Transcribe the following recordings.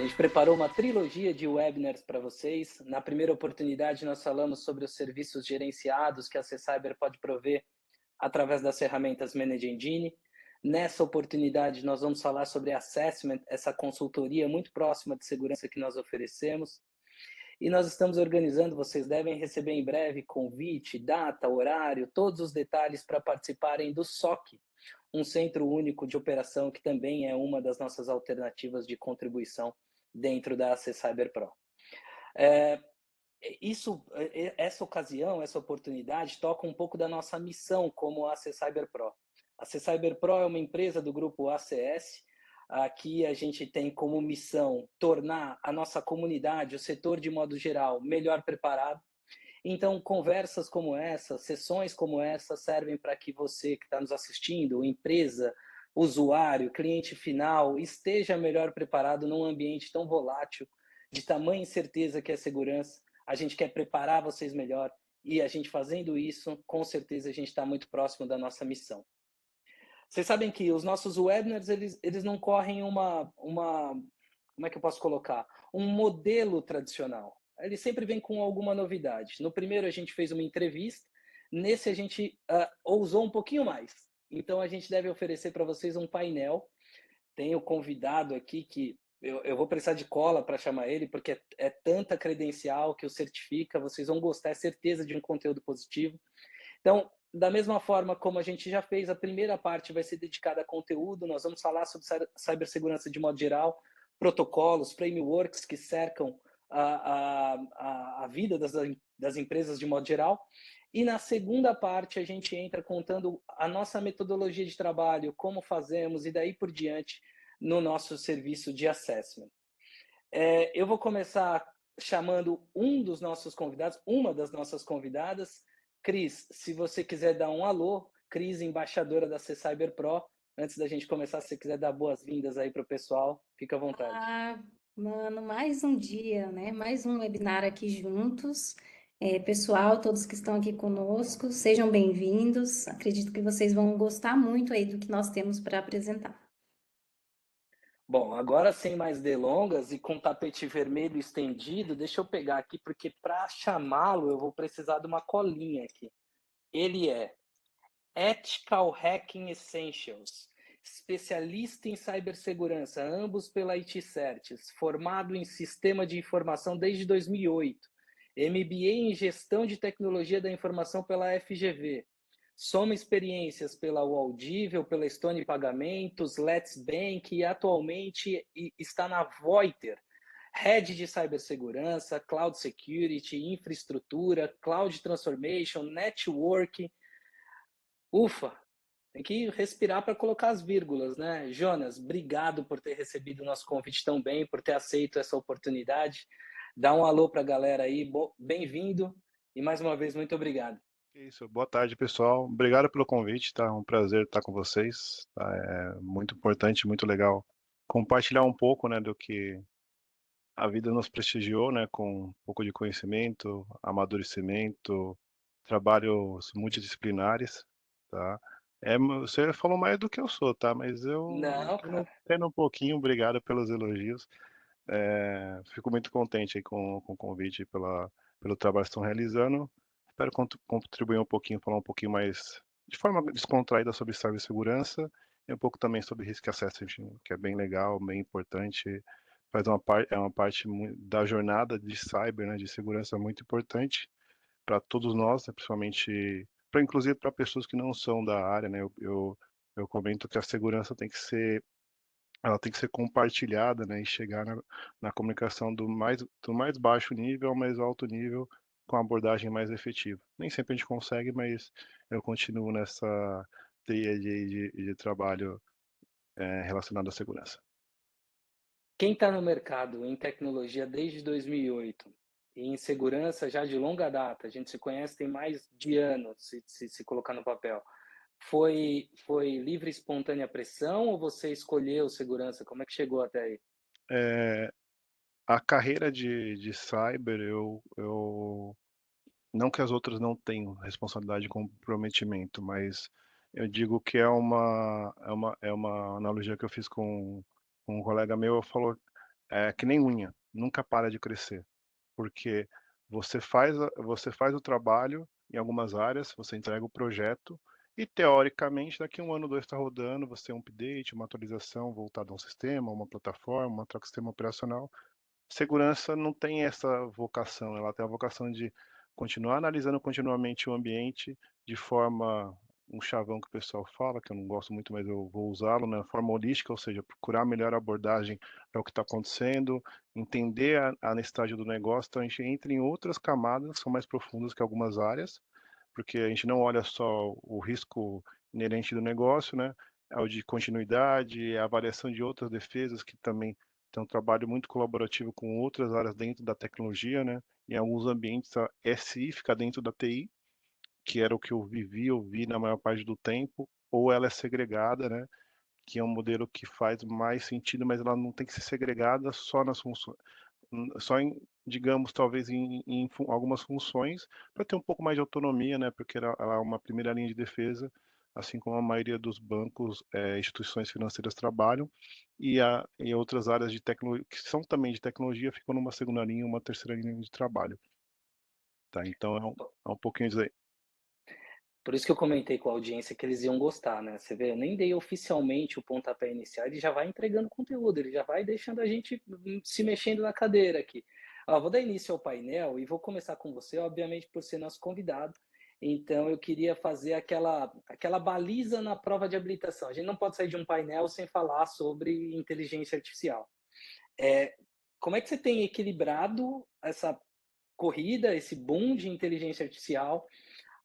gente preparou uma trilogia de webinars para vocês. Na primeira oportunidade, nós falamos sobre os serviços gerenciados que a C-Cyber pode prover através das ferramentas Manage Engine. Nessa oportunidade, nós vamos falar sobre Assessment, essa consultoria muito próxima de segurança que nós oferecemos. E nós estamos organizando, vocês devem receber em breve convite, data, horário, todos os detalhes para participarem do SOC, um Centro Único de Operação, que também é uma das nossas alternativas de contribuição dentro da AC Cyber Pro. Essa ocasião, essa oportunidade, toca um pouco da nossa missão como AC Cyber Pro. A AC Cyber Pro é uma empresa do grupo ACS. Aqui a gente tem como missão tornar a nossa comunidade, o setor de modo geral, melhor preparado. Então, conversas como essa, sessões como essa, servem para que você que está nos assistindo, empresa, usuário, cliente final, esteja melhor preparado num ambiente tão volátil, de tamanha incerteza que é a segurança. A gente quer preparar vocês melhor e a gente fazendo isso, com certeza a gente está muito próximo da nossa missão. Vocês sabem que os nossos webinars, eles não correm como é que eu posso colocar? Um modelo tradicional. Ele sempre vem com alguma novidade. No primeiro a gente fez uma entrevista, nesse a gente ousou um pouquinho mais. Então a gente deve oferecer para vocês um painel. Tem o convidado aqui que eu vou precisar de cola para chamar ele, porque é tanta credencial que o certifica, vocês vão gostar, é certeza de um conteúdo positivo. Então, da mesma forma como a gente já fez, a primeira parte vai ser dedicada a conteúdo, nós vamos falar sobre cibersegurança de modo geral, protocolos, frameworks que cercam a vida das empresas de modo geral. E na segunda parte a gente entra contando a nossa metodologia de trabalho, como fazemos e daí por diante no nosso serviço de assessment. Eu vou começar chamando um dos nossos convidados, uma das nossas convidadas. Cris, se você quiser dar um alô, Cris, embaixadora da C-Cyber Pro, antes da gente começar, se você quiser dar boas-vindas aí para o pessoal, fica à vontade. Mano, mais um dia, né? Mais um webinar aqui juntos. Pessoal, todos que estão aqui conosco, sejam bem-vindos. Acredito que vocês vão gostar muito aí do que nós temos para apresentar. Bom, agora sem mais delongas e com tapete vermelho estendido, deixa eu pegar aqui, porque para chamá-lo eu vou precisar de uma colinha aqui. Ele é Ethical Hacking Essentials, especialista em cibersegurança, ambos pela IT Certs, formado em sistema de informação desde 2008, MBA em gestão de tecnologia da informação pela FGV, soma experiências pela Waldivel, pela Stone Pagamentos, Let's Bank e atualmente está na Voiter, Head de cibersegurança, Cloud Security, infraestrutura, Cloud Transformation, Network. Ufa, tem que respirar para colocar as vírgulas, né? Jonas, obrigado por ter recebido o nosso convite tão bem, por ter aceito essa oportunidade. Dá um alô para a galera aí, bem-vindo e mais uma vez muito obrigado. Isso, boa tarde, pessoal. Obrigado pelo convite, tá? Um prazer estar com vocês. Tá? É muito importante, muito legal compartilhar um pouco, né, do que a vida nos prestigiou, né, com um pouco de conhecimento, amadurecimento, trabalhos multidisciplinares, tá? Você falou mais do que eu sou, tá? Mas eu Não, cara. entendo um pouquinho, obrigado pelos elogios. Fico muito contente aí com o convite pelo trabalho que estão realizando. Espero contribuir um pouquinho, falar um pouquinho mais de forma descontraída sobre cibersegurança e um pouco também sobre risk assessment, que é bem legal, bem importante. É uma parte da jornada de cyber, né, de segurança muito importante para todos nós, né, principalmente, inclusive para pessoas que não são da área, né. Eu comento que a segurança ela tem que ser compartilhada, né, e chegar na comunicação do mais baixo nível ao mais alto nível, com a abordagem mais efetiva. Nem sempre a gente consegue, mas eu continuo nessa tríade aí de trabalho, relacionado à segurança. Quem está no mercado em tecnologia desde 2008 e em segurança já de longa data, a gente se conhece tem mais de anos, se colocar no papel. Foi livre e espontânea pressão ou você escolheu segurança? Como é que chegou até aí? Eh, a carreira de cyber, eu não que as outras não tenham responsabilidade e comprometimento, mas eu digo que é uma analogia que eu fiz com um colega meu, falou é que nem unha, nunca para de crescer, porque você faz o trabalho em algumas áreas, você entrega o projeto e teoricamente daqui a 1 ano, 2 está rodando, você tem um update, uma atualização voltada a um sistema, uma plataforma, uma troca de sistema operacional. Segurança não tem essa vocação, ela tem a vocação de continuar analisando continuamente o ambiente de forma um chavão que o pessoal fala, que eu não gosto muito, mas eu vou usá-lo, né, forma holística, ou seja, procurar a melhor abordagem para o que está acontecendo, entender a necessidade do negócio, então a gente entra em outras camadas que são mais profundas que algumas áreas, porque a gente não olha só o risco inerente do negócio, né, é o de continuidade, a avaliação de outras defesas que também tem um trabalho muito colaborativo com outras áreas dentro da tecnologia, né? Em alguns ambientes a SI fica dentro da TI, que era o que eu vi na maior parte do tempo, ou ela é segregada, né? Que é um modelo que faz mais sentido, mas ela não tem que ser segregada só nas funções, só em, digamos, talvez algumas funções, para ter um pouco mais de autonomia, né? Porque ela é uma primeira linha de defesa, assim como a maioria dos bancos, instituições financeiras trabalham, e outras áreas de tecnologia, que são também de tecnologia, ficam numa segunda linha, uma terceira linha de trabalho, tá? Então é um pouquinho isso aí. Por isso que eu comentei com a audiência que eles iam gostar, né? Você vê, eu nem dei oficialmente o pontapé inicial, ele já vai entregando conteúdo, ele já vai deixando a gente se mexendo na cadeira aqui. Ó, vou dar início ao painel e vou começar com você, obviamente, por ser nosso convidado. Então, eu queria fazer aquela baliza na prova de habilitação. A gente não pode sair de um painel sem falar sobre inteligência artificial. É, como é que você tem equilibrado essa corrida, esse boom de inteligência artificial,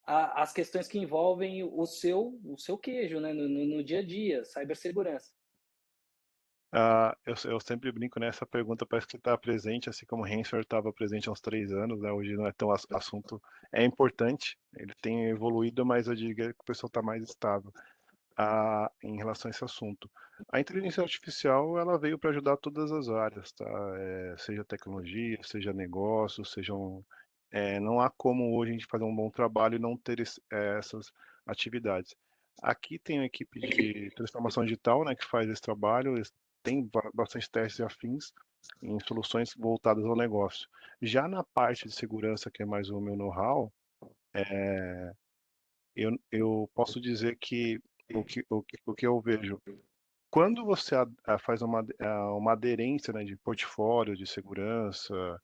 as questões que envolvem o seu queijo, né, no dia a dia, cibersegurança. Eu sempre brinco nessa pergunta, parece que está presente, assim como o Rensor estava presente há uns 3 anos, né? Hoje não é tão assunto, é importante, ele tem evoluído, mas eu diria que o pessoal está mais estável em relação a esse assunto. A inteligência artificial, ela veio para ajudar todas as áreas, tá? Seja tecnologia, seja negócio, não há como hoje a gente fazer um bom trabalho e não ter essas atividades. Aqui tem uma equipe de transformação digital, né, que faz esse trabalho, eles têm bastante testes e afins em soluções voltadas ao negócio. Já na parte de segurança, que é mais o meu know-how, eu posso dizer que o que eu vejo, quando você faz uma aderência, né, de portfólio de segurança,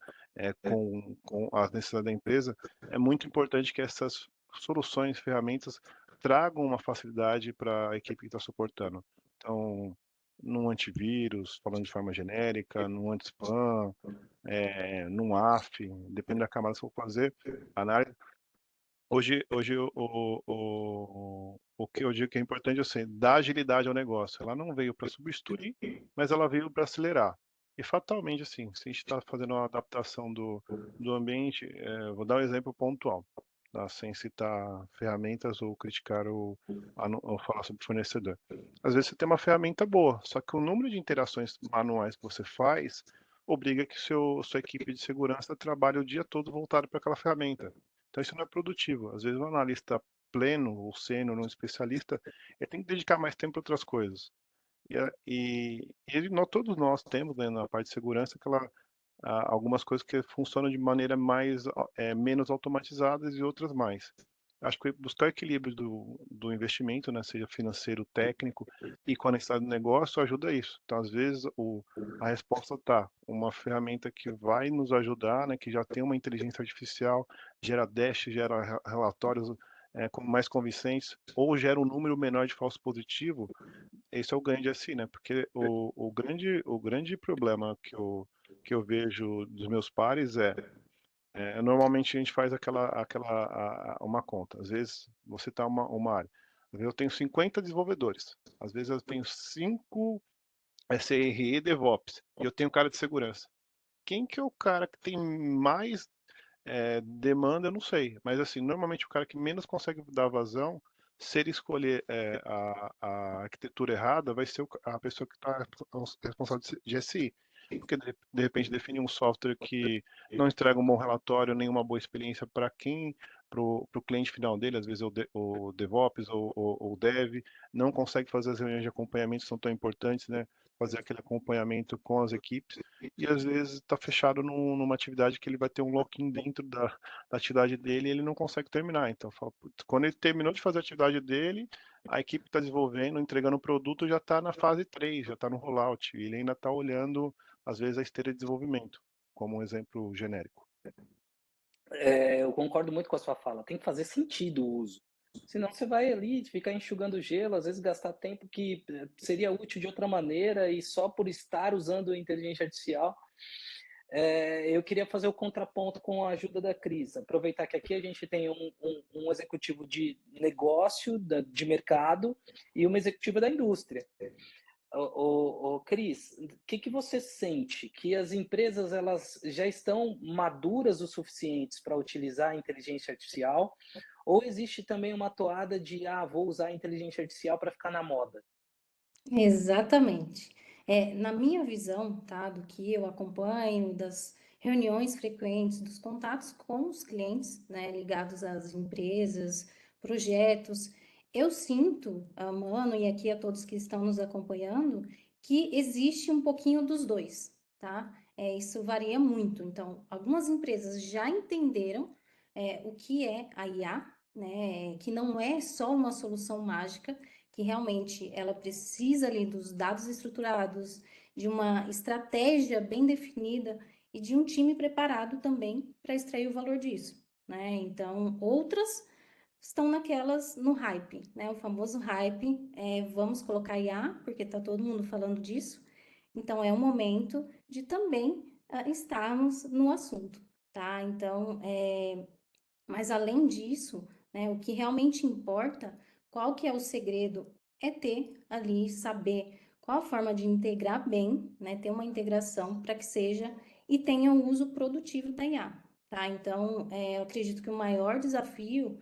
com as necessidades da empresa, é muito importante que essas soluções, ferramentas, tragam uma facilidade para a equipe que está suportando. Então, num antivírus, falando de forma genérica, num anti-spam, num AF, depende da camada que você for fazer, análise. Hoje o que eu digo que é importante é assim, dar agilidade ao negócio. Ela não veio para substituir, mas ela veio para acelerar. E fatalmente, assim, se a gente está fazendo uma adaptação do ambiente, vou dar um exemplo pontual, tá? Sem citar ferramentas ou criticar ou falar sobre o fornecedor. Às vezes você tem uma ferramenta boa, só que o número de interações manuais que você faz obriga que sua equipe de segurança trabalhe o dia todo voltado para aquela ferramenta. Então isso não é produtivo. Às vezes um analista pleno ou sênior, um especialista, ele tem que dedicar mais tempo para outras coisas. Todos nós temos, né, na parte de segurança algumas coisas que funcionam de maneira menos automatizadas e outras mais. Acho que buscar o equilíbrio do investimento, né, seja financeiro, técnico e com a necessidade do negócio ajuda isso. Então, às vezes, a resposta está uma ferramenta que vai nos ajudar, né, que já tem uma inteligência artificial, gera dash, gera relatórios como mais convincentes, ou gera um número menor de falso positivo. Esse é o ganho de SI, né? Porque o grande problema que eu vejo dos meus pares normalmente a gente faz uma conta. Às vezes você está uma área. Às vezes eu tenho 50 desenvolvedores. Às vezes eu tenho 5 SRE e DevOps. E eu tenho cara de segurança. Quem que é o cara que tem mais demanda, eu não sei. Mas assim, normalmente o cara que menos consegue dar vazão, se ele escolher a arquitetura errada, vai ser a pessoa que está responsável de SI. Porque de repente define um software que não entrega um bom relatório, nenhuma boa experiência para o cliente final dele, às vezes o DevOps ou o Dev, não consegue fazer as reuniões de acompanhamento que são tão importantes, né? fazer aquele acompanhamento com as equipes, e às vezes está fechado numa atividade que ele vai ter um lock-in dentro da atividade dele e ele não consegue terminar. Então, quando ele terminou de fazer a atividade dele, a equipe está desenvolvendo, entregando o produto, já está na fase 3, já está no rollout, e ele ainda está olhando, às vezes, a esteira de desenvolvimento, como um exemplo genérico. Eu concordo muito com a sua fala, tem que fazer sentido o uso. Senão você vai ali ficar enxugando gelo, às vezes gastar tempo que seria útil de outra maneira e só por estar usando a inteligência artificial. Eu queria fazer o contraponto com a ajuda da Cris, aproveitar que aqui a gente tem um executivo de negócio, de mercado, e uma executiva da indústria. Cris, o que você sente? Que as empresas elas já estão maduras o suficientes para utilizar a inteligência artificial? Ou existe também uma toada de, vou usar a inteligência artificial para ficar na moda? Exatamente. Na minha visão, tá, do que eu acompanho, das reuniões frequentes, dos contatos com os clientes, né, ligados às empresas, projetos, eu sinto, Mano, e aqui a todos que estão nos acompanhando, que existe um pouquinho dos dois, tá? Isso varia muito. Então, algumas empresas já entenderam, o que é a IA, né, que não é só uma solução mágica, que realmente ela precisa ali dos dados estruturados, de uma estratégia bem definida e de um time preparado também para extrair o valor disso, né? Então, outras estão naquelas no hype, né? O famoso hype, vamos colocar IA, porque está todo mundo falando disso. Então, é o momento de também estarmos no assunto, tá? Então, mas além disso, né, o que realmente importa, qual que é o segredo, é ter ali, saber qual a forma de integrar bem, né, ter uma integração para que seja e tenha o uso produtivo da IA, tá? Então, eu acredito que o maior desafio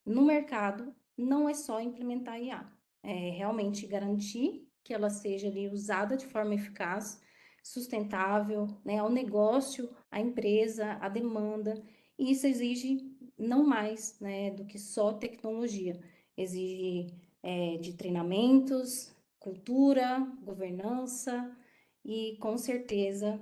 no mercado não é só implementar a IA, é realmente garantir que ela seja ali usada de forma eficaz, sustentável, né, ao negócio, à empresa, à demanda, e isso exige não mais, né, do que só tecnologia, exige de treinamentos, cultura, governança, e com certeza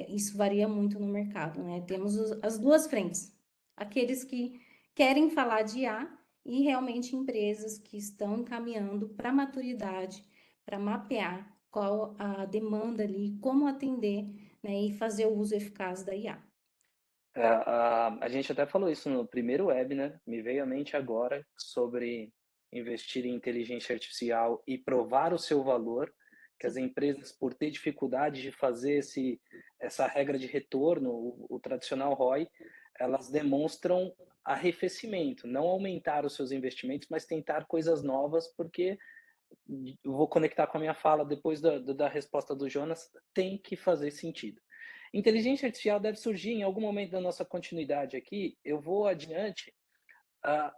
isso varia muito no mercado, né? Temos as duas frentes, aqueles que querem falar de IA e realmente empresas que estão encaminhando para maturidade, para mapear qual a demanda ali, como atender, né, e fazer o uso eficaz da IA. A gente até falou isso no primeiro webinar, me veio à mente agora sobre investir em inteligência artificial e provar o seu valor, que as empresas, por ter dificuldade de fazer essa regra de retorno, o tradicional ROI, elas demonstram arrefecimento, não aumentar os seus investimentos, mas tentar coisas novas, porque eu vou conectar com a minha fala depois da resposta do Jonas, tem que fazer sentido. Inteligência artificial deve surgir em algum momento da nossa continuidade aqui. Eu vou adiante,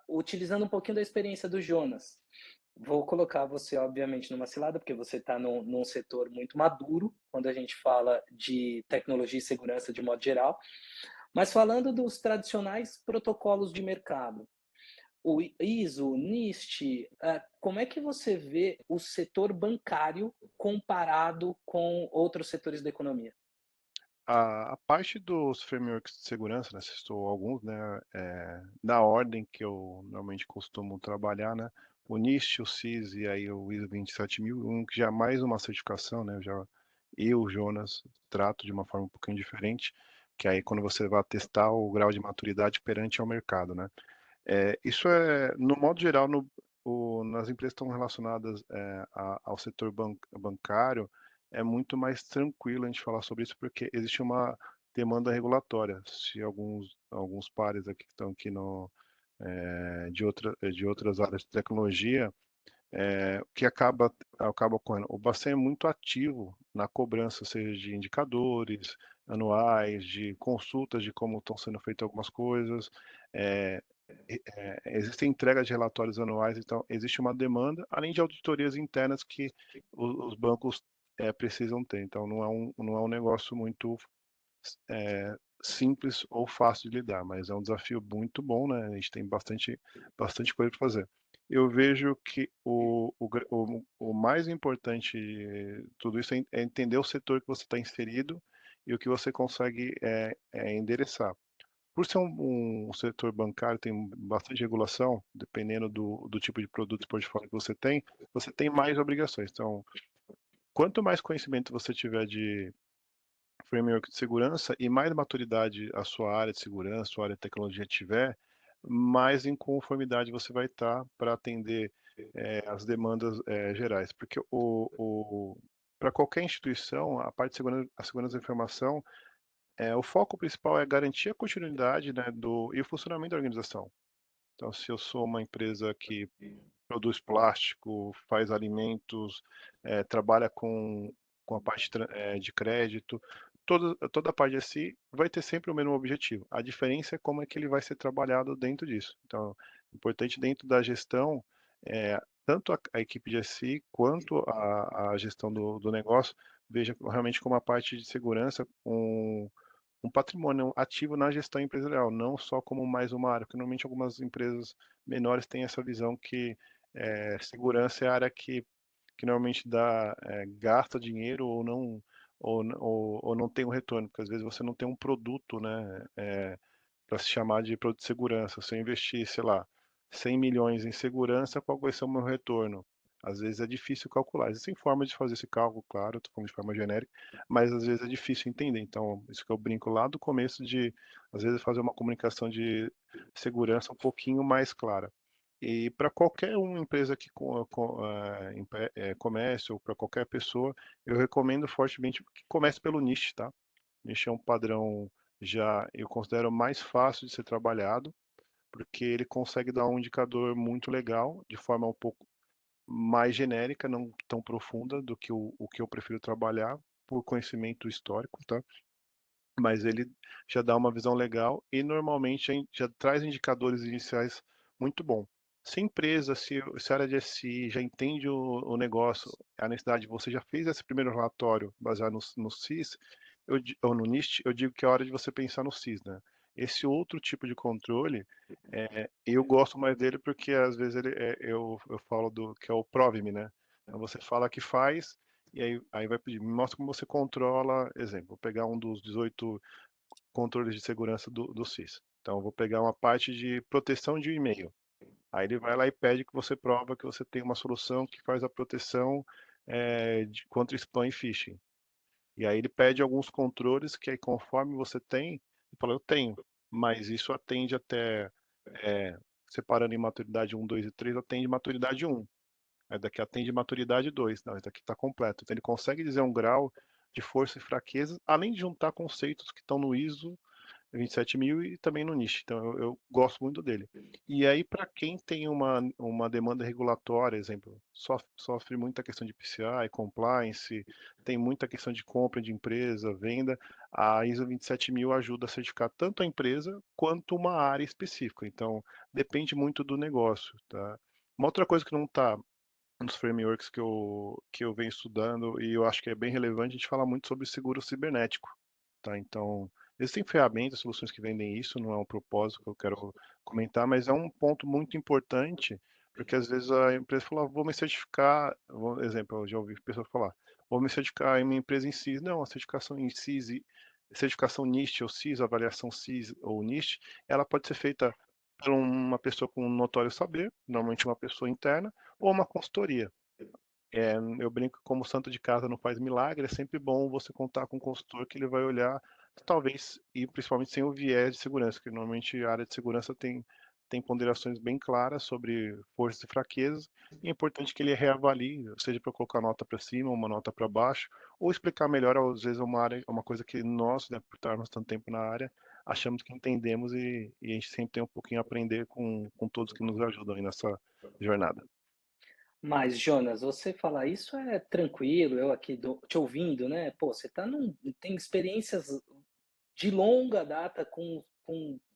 utilizando um pouquinho da experiência do Jonas. Vou colocar você, obviamente, numa cilada, porque você está num setor muito maduro, quando a gente fala de tecnologia e segurança de modo geral. Mas falando dos tradicionais protocolos de mercado, o ISO, o NIST, como é que você vê o setor bancário comparado com outros setores da economia? A parte dos frameworks de segurança, né, você citou alguns, né, na ordem que eu normalmente costumo trabalhar, né, o NIST, o CIS e aí o ISO 27001, que já é mais uma certificação, né, eu, Jonas, trato de uma forma um pouquinho diferente, que aí quando você vai testar o grau de maturidade perante ao mercado, né. Isso no modo geral, nas empresas que estão relacionadas ao setor bancário, é muito mais tranquilo a gente falar sobre isso, porque existe uma demanda regulatória. Se alguns pares aqui que estão aqui de outras áreas de tecnologia, o que acaba ocorrendo? O Bacen é muito ativo na cobrança, seja de indicadores anuais, de consultas de como estão sendo feitas algumas coisas. É, Existem entregas de relatórios anuais, então existe uma demanda, além de auditorias internas que os bancos precisam ter. Então não é um negócio muito simples ou fácil de lidar, mas é um desafio muito bom, né? A gente tem bastante coisa para fazer. Eu vejo que o mais importante de tudo isso é entender o setor que você está inserido e o que você consegue endereçar. Por ser um setor bancário, tem bastante regulação, dependendo do tipo de produto e portfólio que você tem mais obrigações. Então, quanto mais conhecimento você tiver de framework de segurança e mais maturidade a sua área de segurança, sua área de tecnologia tiver, mais em conformidade você vai estar para atender as demandas gerais. Porque para qualquer instituição, a parte de segurança, a segurança da informação, o foco principal é garantir a continuidade, né, e o funcionamento da organização. Então, se eu sou uma empresa que produz plástico, faz alimentos, trabalha com a parte de crédito, toda a parte de SI vai ter sempre o mesmo objetivo. A diferença é como é que ele vai ser trabalhado dentro disso. Então, importante dentro da gestão, tanto a equipe de SI quanto a gestão do negócio, veja realmente como a parte de segurança um patrimônio ativo na gestão empresarial, não só como mais uma área, porque normalmente algumas empresas menores têm essa visão que segurança é a área que normalmente gasta dinheiro ou não ou não tem um retorno, porque às vezes você não tem um produto, né, para se chamar de produto de segurança. Se eu investir, sei lá, 100 milhões em segurança, qual vai ser o meu retorno? Às vezes é difícil calcular. Existem formas de fazer esse cálculo, claro, estou falando de forma genérica, mas às vezes é difícil entender. Então, isso que eu brinco lá do começo de, às vezes, fazer uma comunicação de segurança um pouquinho mais clara. E para qualquer uma empresa que comece ou para qualquer pessoa, eu recomendo fortemente que comece pelo niche, tá? Niche é um padrão já eu considero mais fácil de ser trabalhado, porque ele consegue dar um indicador muito legal, de forma um pouco mais genérica, não tão profunda do que o que eu prefiro trabalhar, por conhecimento histórico, tá? Mas ele já dá uma visão legal e normalmente já traz indicadores iniciais muito bom. Se a empresa, se a área de SI já entende o negócio, a necessidade, você já fez esse primeiro relatório baseado no CIS, ou no NIST, eu digo que é hora de você pensar no CIS, né? Esse outro tipo de controle, eu gosto mais dele porque às vezes eu falo que é o PROVME, né? Então você fala que faz, e aí vai pedir, me mostra como você controla, exemplo, vou pegar um dos 18 controles de segurança do CIS. Então, eu vou pegar uma parte de proteção de e-mail. Aí ele vai lá e pede que você prova que você tem uma solução que faz a proteção contra spam e phishing. E aí ele pede alguns controles que aí conforme você tem, ele fala, eu tenho, mas isso atende até, separando em maturidade 1, 2 e 3, atende maturidade 1. Aí daqui atende maturidade 2. Não, esse daqui está completo. Então ele consegue dizer um grau de força e fraqueza, além de juntar conceitos que estão no ISO 27000 e também no NIST. Então eu gosto muito dele. E aí para quem tem uma demanda regulatória, exemplo, sofre muita questão de PCI, compliance, tem muita questão de compra de empresa, venda, a ISO 27000 ajuda a certificar tanto a empresa quanto uma área específica. Então depende muito do negócio, tá? Uma outra coisa que não está nos frameworks que eu venho estudando e eu acho que é bem relevante, a gente fala muito sobre seguro cibernético, tá? Então, existem ferramentas, soluções que vendem isso, não é um propósito que eu quero comentar, mas é um ponto muito importante, porque às vezes a empresa fala, vou me certificar, exemplo, eu já ouvi pessoas falar, vou me certificar em uma empresa em CIS. Não, a certificação em CIS, certificação NIST ou CIS, avaliação CIS ou NIST, ela pode ser feita por uma pessoa com notório saber, normalmente uma pessoa interna, ou uma consultoria. Eu brinco que como santo de casa não faz milagre, é sempre bom você contar com um consultor que ele vai olhar, talvez, e principalmente sem o viés de segurança, que normalmente a área de segurança tem ponderações bem claras sobre forças e fraquezas, e é importante que ele reavalie, seja para colocar nota para cima, uma nota para baixo, ou explicar melhor, às vezes, uma coisa que nós, né, por estarmos tanto tempo na área, achamos que entendemos e a gente sempre tem um pouquinho a aprender com todos que nos ajudam aí nessa jornada. Mas, Jonas, você falar isso é tranquilo, eu aqui te ouvindo, né? Pô, você tem experiências de longa data com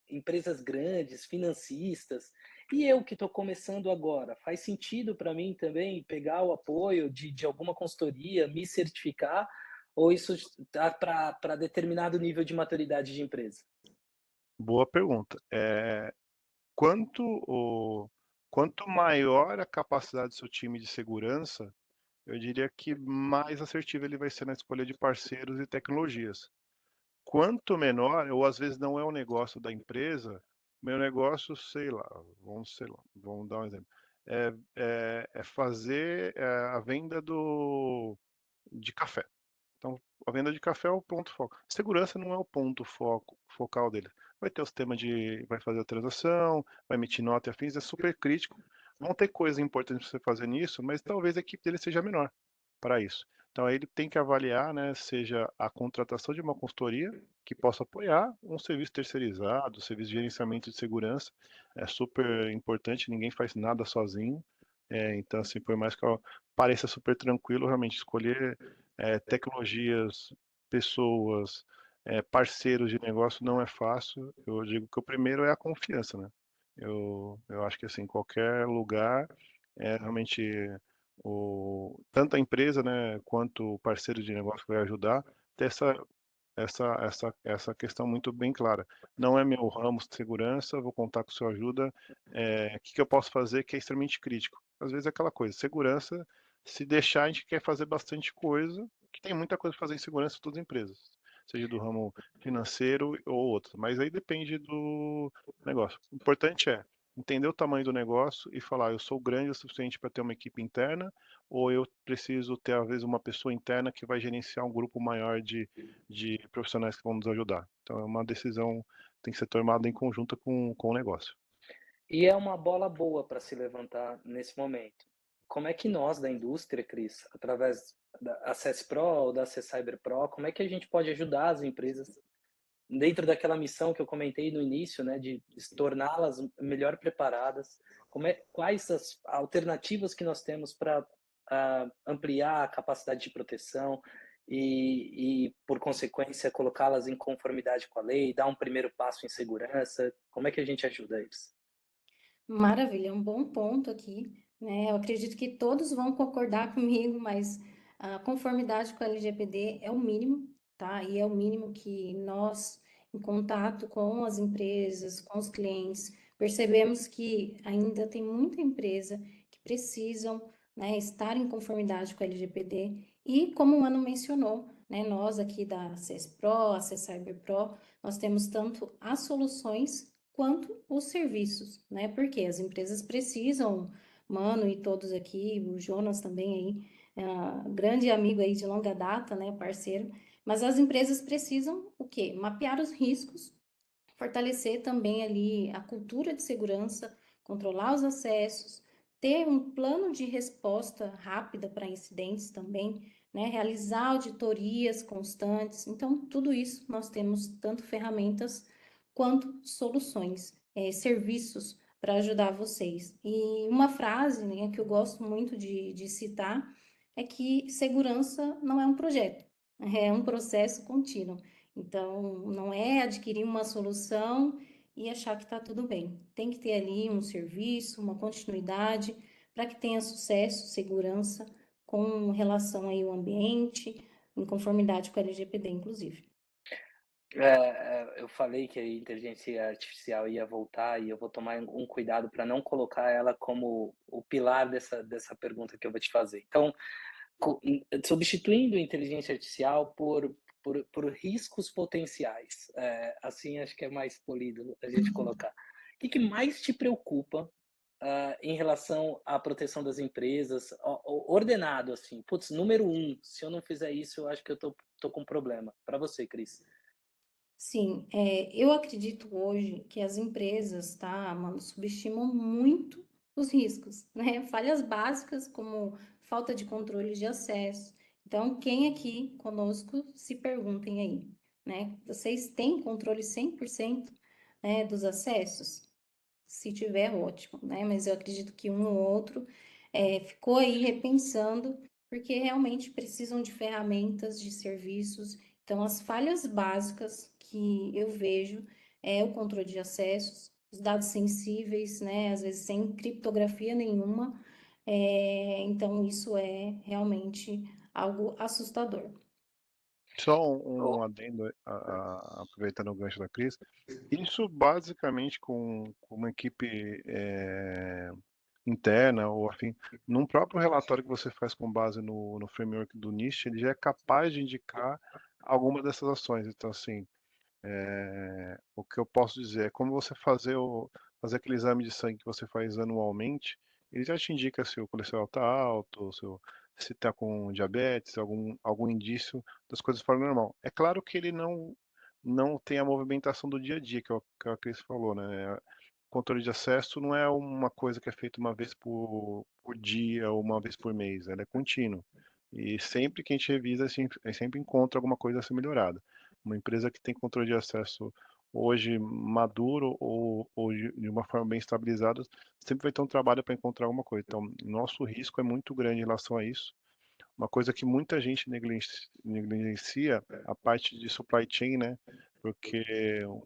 empresas grandes, financistas, e eu que estou começando agora, faz sentido para mim também pegar o apoio de alguma consultoria, me certificar, ou isso está para determinado nível de maturidade de empresa? Boa pergunta. Quanto Quanto maior a capacidade do seu time de segurança, eu diria que mais assertivo ele vai ser na escolha de parceiros e tecnologias. Quanto menor, ou às vezes não é o negócio da empresa, meu negócio, sei lá, vamos dar um exemplo. É fazer a venda de café. Então, a venda de café é o ponto foco. Segurança não é o ponto focal dele. Vai ter o sistema vai fazer a transação, vai emitir nota e afins, é super crítico. Vão ter coisas importantes para você fazer nisso, mas talvez a equipe dele seja menor para isso. Então, aí ele tem que avaliar, né, seja a contratação de uma consultoria que possa apoiar um serviço terceirizado, serviço de gerenciamento de segurança. É super importante, ninguém faz nada sozinho. Então, assim, por mais que pareça super tranquilo, realmente escolher tecnologias, pessoas, parceiros de negócio não é fácil. Eu digo que o primeiro é a confiança, né? Eu acho que assim, qualquer lugar, realmente tanto a empresa, né, quanto o parceiro de negócio que vai ajudar, ter essa questão muito bem clara. Não é meu ramo de segurança, vou contar com sua ajuda. O que eu posso fazer que é extremamente crítico? Às vezes é aquela coisa, segurança, se deixar, a gente quer fazer bastante coisa, que tem muita coisa para fazer em segurança em todas as empresas, seja do ramo financeiro ou outro, mas aí depende do negócio. O importante é entender o tamanho do negócio e falar, eu sou grande o suficiente para ter uma equipe interna, ou eu preciso ter, às vezes, uma pessoa interna que vai gerenciar um grupo maior de profissionais que vão nos ajudar. Então é uma decisão que tem que ser tomada em conjunto com o negócio. E é uma bola boa para se levantar nesse momento. Como é que nós da indústria, Cris, através da Access Pro ou da Access Cyber Pro, como é que a gente pode ajudar as empresas dentro daquela missão que eu comentei no início, né, de se torná-las melhor preparadas? Quais as alternativas que nós temos para ampliar a capacidade de proteção e, por consequência, colocá-las em conformidade com a lei, dar um primeiro passo em segurança? Como é que a gente ajuda eles? Maravilha, é um bom ponto aqui, né? Eu acredito que todos vão concordar comigo, mas a conformidade com a LGPD é o mínimo, tá? E é o mínimo que nós, em contato com as empresas, com os clientes, percebemos que ainda tem muita empresa que precisam, né, estar em conformidade com a LGPD. E como o Mano mencionou, né, nós aqui da CES Pro, a CES Cyber Pro, nós temos tanto as soluções quanto os serviços, né? Porque as empresas precisam, Mano e todos aqui, o Jonas também aí, grande amigo aí de longa data, né, parceiro, mas as empresas precisam o quê? Mapear os riscos, fortalecer também ali a cultura de segurança, controlar os acessos, ter um plano de resposta rápida para incidentes também, né? Realizar auditorias constantes. Então, tudo isso nós temos tanto ferramentas quanto soluções, serviços para ajudar vocês. E uma frase, né, que eu gosto muito de citar é que segurança não é um projeto, é um processo contínuo. Então, não é adquirir uma solução e achar que está tudo bem. Tem que ter ali um serviço, uma continuidade, para que tenha sucesso, segurança, com relação aí ao ambiente, em conformidade com a LGPD, inclusive. Eu falei que a inteligência artificial ia voltar e eu vou tomar um cuidado para não colocar ela como o pilar dessa pergunta que eu vou te fazer. Então, substituindo a inteligência artificial por riscos potenciais. Assim acho que é mais polido a gente colocar. O que mais te preocupa em relação à proteção das empresas, ordenado assim? Putz, número um, se eu não fizer isso, eu acho que eu tô com problema. Para você, Cris. Sim, eu acredito hoje que as empresas, tá, mano, subestimam muito os riscos, né? Falhas básicas como falta de controle de acesso. Então, quem aqui conosco se perguntem aí, né? Vocês têm controle 100%, né, dos acessos? Se tiver, ótimo, né? Mas eu acredito que um ou outro ficou aí repensando, porque realmente precisam de ferramentas, de serviços. Então, as falhas básicas que eu vejo é o controle de acessos, os dados sensíveis, né? Às vezes sem criptografia nenhuma. Então, isso é realmente algo assustador. Só um adendo, aproveitando o gancho da Cris. Isso basicamente com uma equipe interna ou afim, num próprio relatório que você faz com base no framework do NIST, ele já é capaz de indicar alguma dessas ações. Então, assim, o que eu posso dizer é como você fazer aquele exame de sangue que você faz anualmente, ele já te indica se o colesterol está alto, se está com diabetes, algum indício das coisas fora do normal. É claro que ele não tem a movimentação do dia a dia, que é o que a Cris falou, né? Controle de acesso não é uma coisa que é feita uma vez por dia ou uma vez por mês, ela é contínua. E sempre que a gente revisa, a gente sempre encontra alguma coisa a ser melhorada. Uma empresa que tem controle de acesso hoje maduro ou de uma forma bem estabilizada, sempre vai ter um trabalho para encontrar alguma coisa. Então, nosso risco é muito grande em relação a isso. Uma coisa que muita gente negligencia, a parte de supply chain, né? Porque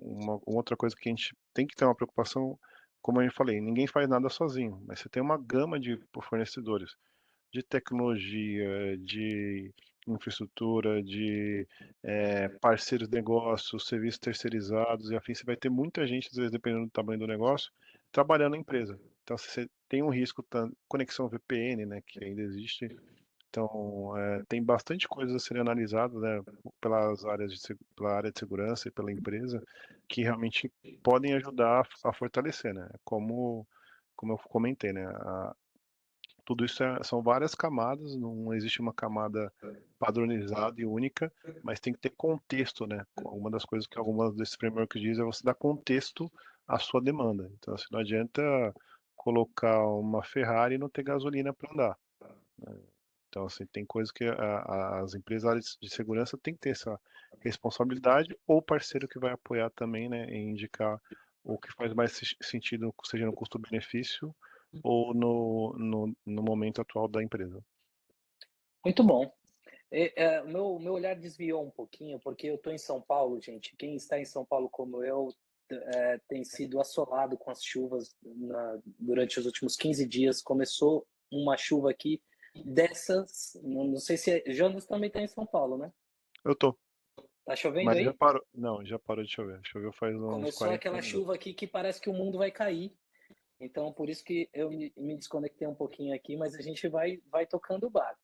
uma outra coisa que a gente tem que ter uma preocupação, como eu falei, ninguém faz nada sozinho, mas você tem uma gama de fornecedores de tecnologia, de infraestrutura, de parceiros de negócios, serviços terceirizados e afim. Você vai ter muita gente, às vezes, dependendo do tamanho do negócio, trabalhando na empresa. Então, você tem um risco, conexão VPN, né, que ainda existe. Então, tem bastante coisa a ser analisada, né, pela área de segurança e pela empresa, que realmente podem ajudar a fortalecer, né? Como eu comentei, né? Tudo isso são várias camadas, não existe uma camada padronizada e única, mas tem que ter contexto, né? Uma das coisas que algumas desses frameworks dizem é você dar contexto à sua demanda. Então, assim, não adianta colocar uma Ferrari e não ter gasolina para andar. Então, assim, tem coisas que as empresas de segurança têm que ter essa responsabilidade, ou o parceiro que vai apoiar também, né, em indicar o que faz mais sentido, seja no custo-benefício ou no momento atual da empresa. Muito bom. O meu olhar desviou um pouquinho, porque eu estou em São Paulo, gente. Quem está em São Paulo como eu tem sido assolado com as chuvas durante os últimos 15 dias. Começou uma chuva aqui dessas. Não sei se. Jonas também está em São Paulo, né? Eu tô, Tá chovendo mas já aí? parou. Não, já parou de chover. Choveu faz uns Começou 40 aquela minutos. chuva aqui que parece que o mundo vai cair. Então, por isso que eu me desconectei um pouquinho aqui, mas a gente vai tocando o barco.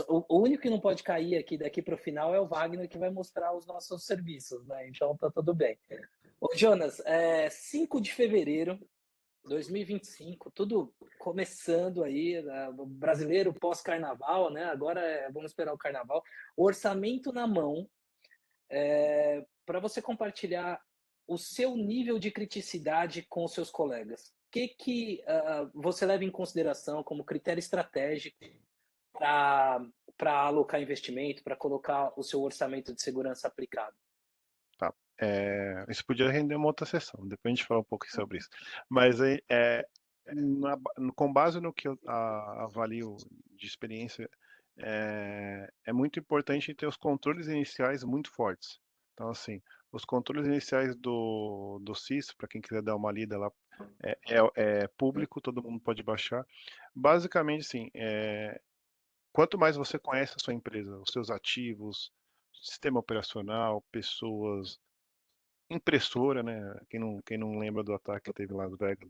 O único que não pode cair aqui daqui para o final é o Wagner, que vai mostrar os nossos serviços, né? Então tá tudo bem. Ô, Jonas, 5 de fevereiro de 2025, tudo começando aí, né? O brasileiro pós-carnaval, né? Agora vamos esperar o carnaval. O orçamento na mão, para você compartilhar o seu nível de criticidade com os seus colegas. O que você leva em consideração como critério estratégico para alocar investimento, para colocar o seu orçamento de segurança aplicado? Tá. Isso podia render uma outra sessão, depois a gente fala um pouco sobre isso. Mas aí, com base no que eu avalio de experiência, é muito importante ter os controles iniciais muito fortes. Então, assim, os controles iniciais do CIS, para quem quiser dar uma lida lá, é público, todo mundo pode baixar. Basicamente, assim, quanto mais você conhece a sua empresa, os seus ativos, sistema operacional, pessoas, impressora, né? Quem não lembra do ataque que teve lá do Vega,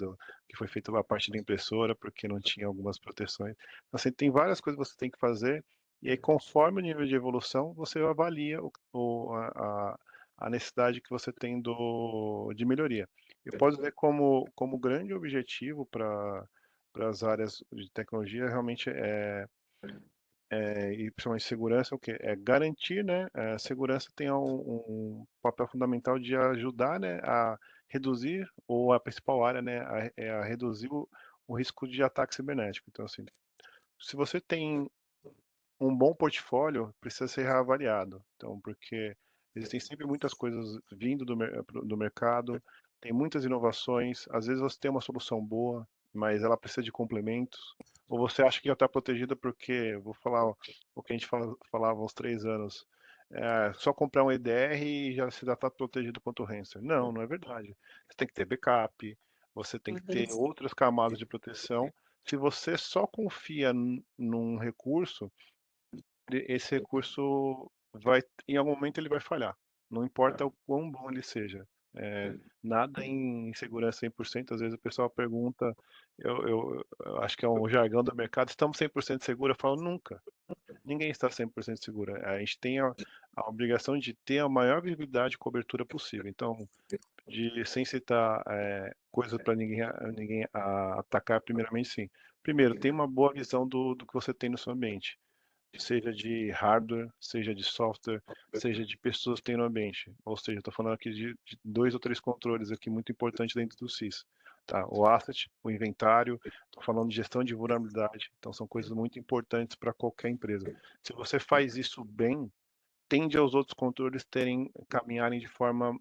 que foi feito a parte da impressora, porque não tinha algumas proteções. Então, assim, tem várias coisas que você tem que fazer, e aí, conforme o nível de evolução, você avalia a necessidade que você tem de melhoria. Eu posso ver como grande objetivo para as áreas de tecnologia realmente e principalmente segurança, o que é garantir, né? A segurança tem um papel fundamental de ajudar, né, a reduzir, ou a principal área, né, a reduzir o risco de ataque cibernético. Então, assim, se você tem um bom portfólio, precisa ser reavaliado. Então, porque existem sempre muitas coisas vindo do mercado, tem muitas inovações, às vezes você tem uma solução boa, mas ela precisa de complementos, ou você acha que já está protegida porque, vou falar o que a gente falava há uns 3 anos, só comprar um EDR e já está protegido contra o ransomware. Não, não é verdade. Você tem que ter backup, você tem que ter outras camadas de proteção. Se você só confia num recurso, esse recurso em algum momento ele vai falhar. Não importa o quão bom ele seja. Nada em segurança 100%. Às vezes o pessoal pergunta, eu acho que é um jargão do mercado, estamos 100% seguros? Eu falo, nunca. Ninguém está 100% seguro. A gente tem a obrigação de ter a maior visibilidade e cobertura possível. Então, sem citar coisas para ninguém atacar, primeiramente, sim. Primeiro, tem uma boa visão do que você tem no seu ambiente, seja de hardware, seja de software, seja de pessoas que tem no ambiente. Ou seja, estou falando aqui de 2 ou 3 controles aqui muito importantes dentro do SIS. Tá? O asset, o inventário, estou falando de gestão de vulnerabilidade. Então, são coisas muito importantes para qualquer empresa. Se você faz isso bem, tende aos outros controles caminharem de forma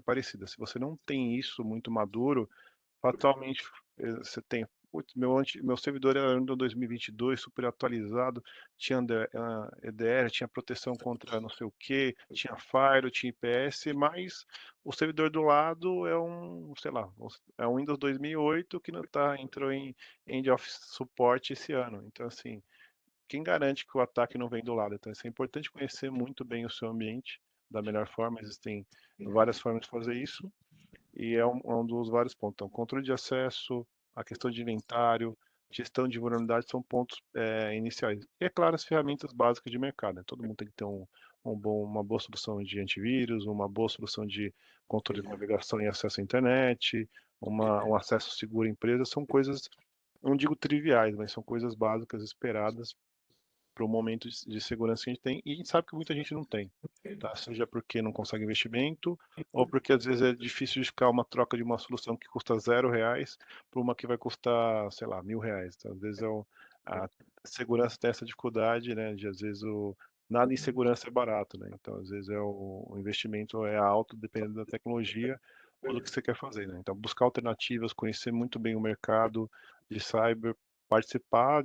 parecida. Se você não tem isso muito maduro, fatalmente você tem, putz, meu servidor era Windows 2022, super atualizado, tinha EDR, tinha proteção contra não sei o que, tinha Firewall, tinha IPS, mas o servidor do lado é sei lá, é um Windows 2008 que não entrou em End of Support esse ano. Então, assim, quem garante que o ataque não vem do lado? Então, isso é importante conhecer muito bem o seu ambiente da melhor forma. Existem várias formas de fazer isso e é um dos vários pontos. Então, controle de acesso, a questão de inventário, gestão de vulnerabilidade são pontos iniciais. E, é claro, as ferramentas básicas de mercado, né? Todo mundo tem que ter uma boa solução de antivírus, uma boa solução de controle de navegação e acesso à internet, um acesso seguro à empresa. São coisas, não digo triviais, mas são coisas básicas esperadas para o momento de segurança que a gente tem, e a gente sabe que muita gente não tem, tá? Seja porque não consegue investimento, ou porque às vezes é difícil justificar uma troca de uma solução que custa R$ 0 para uma que vai custar, sei lá, R$ 1.000. Então, às vezes a segurança tem essa dificuldade, né? De às vezes nada em segurança é barato, né? Então, às vezes o investimento é alto, dependendo da tecnologia ou do que você quer fazer, né? Então, buscar alternativas, conhecer muito bem o mercado de cyber, participar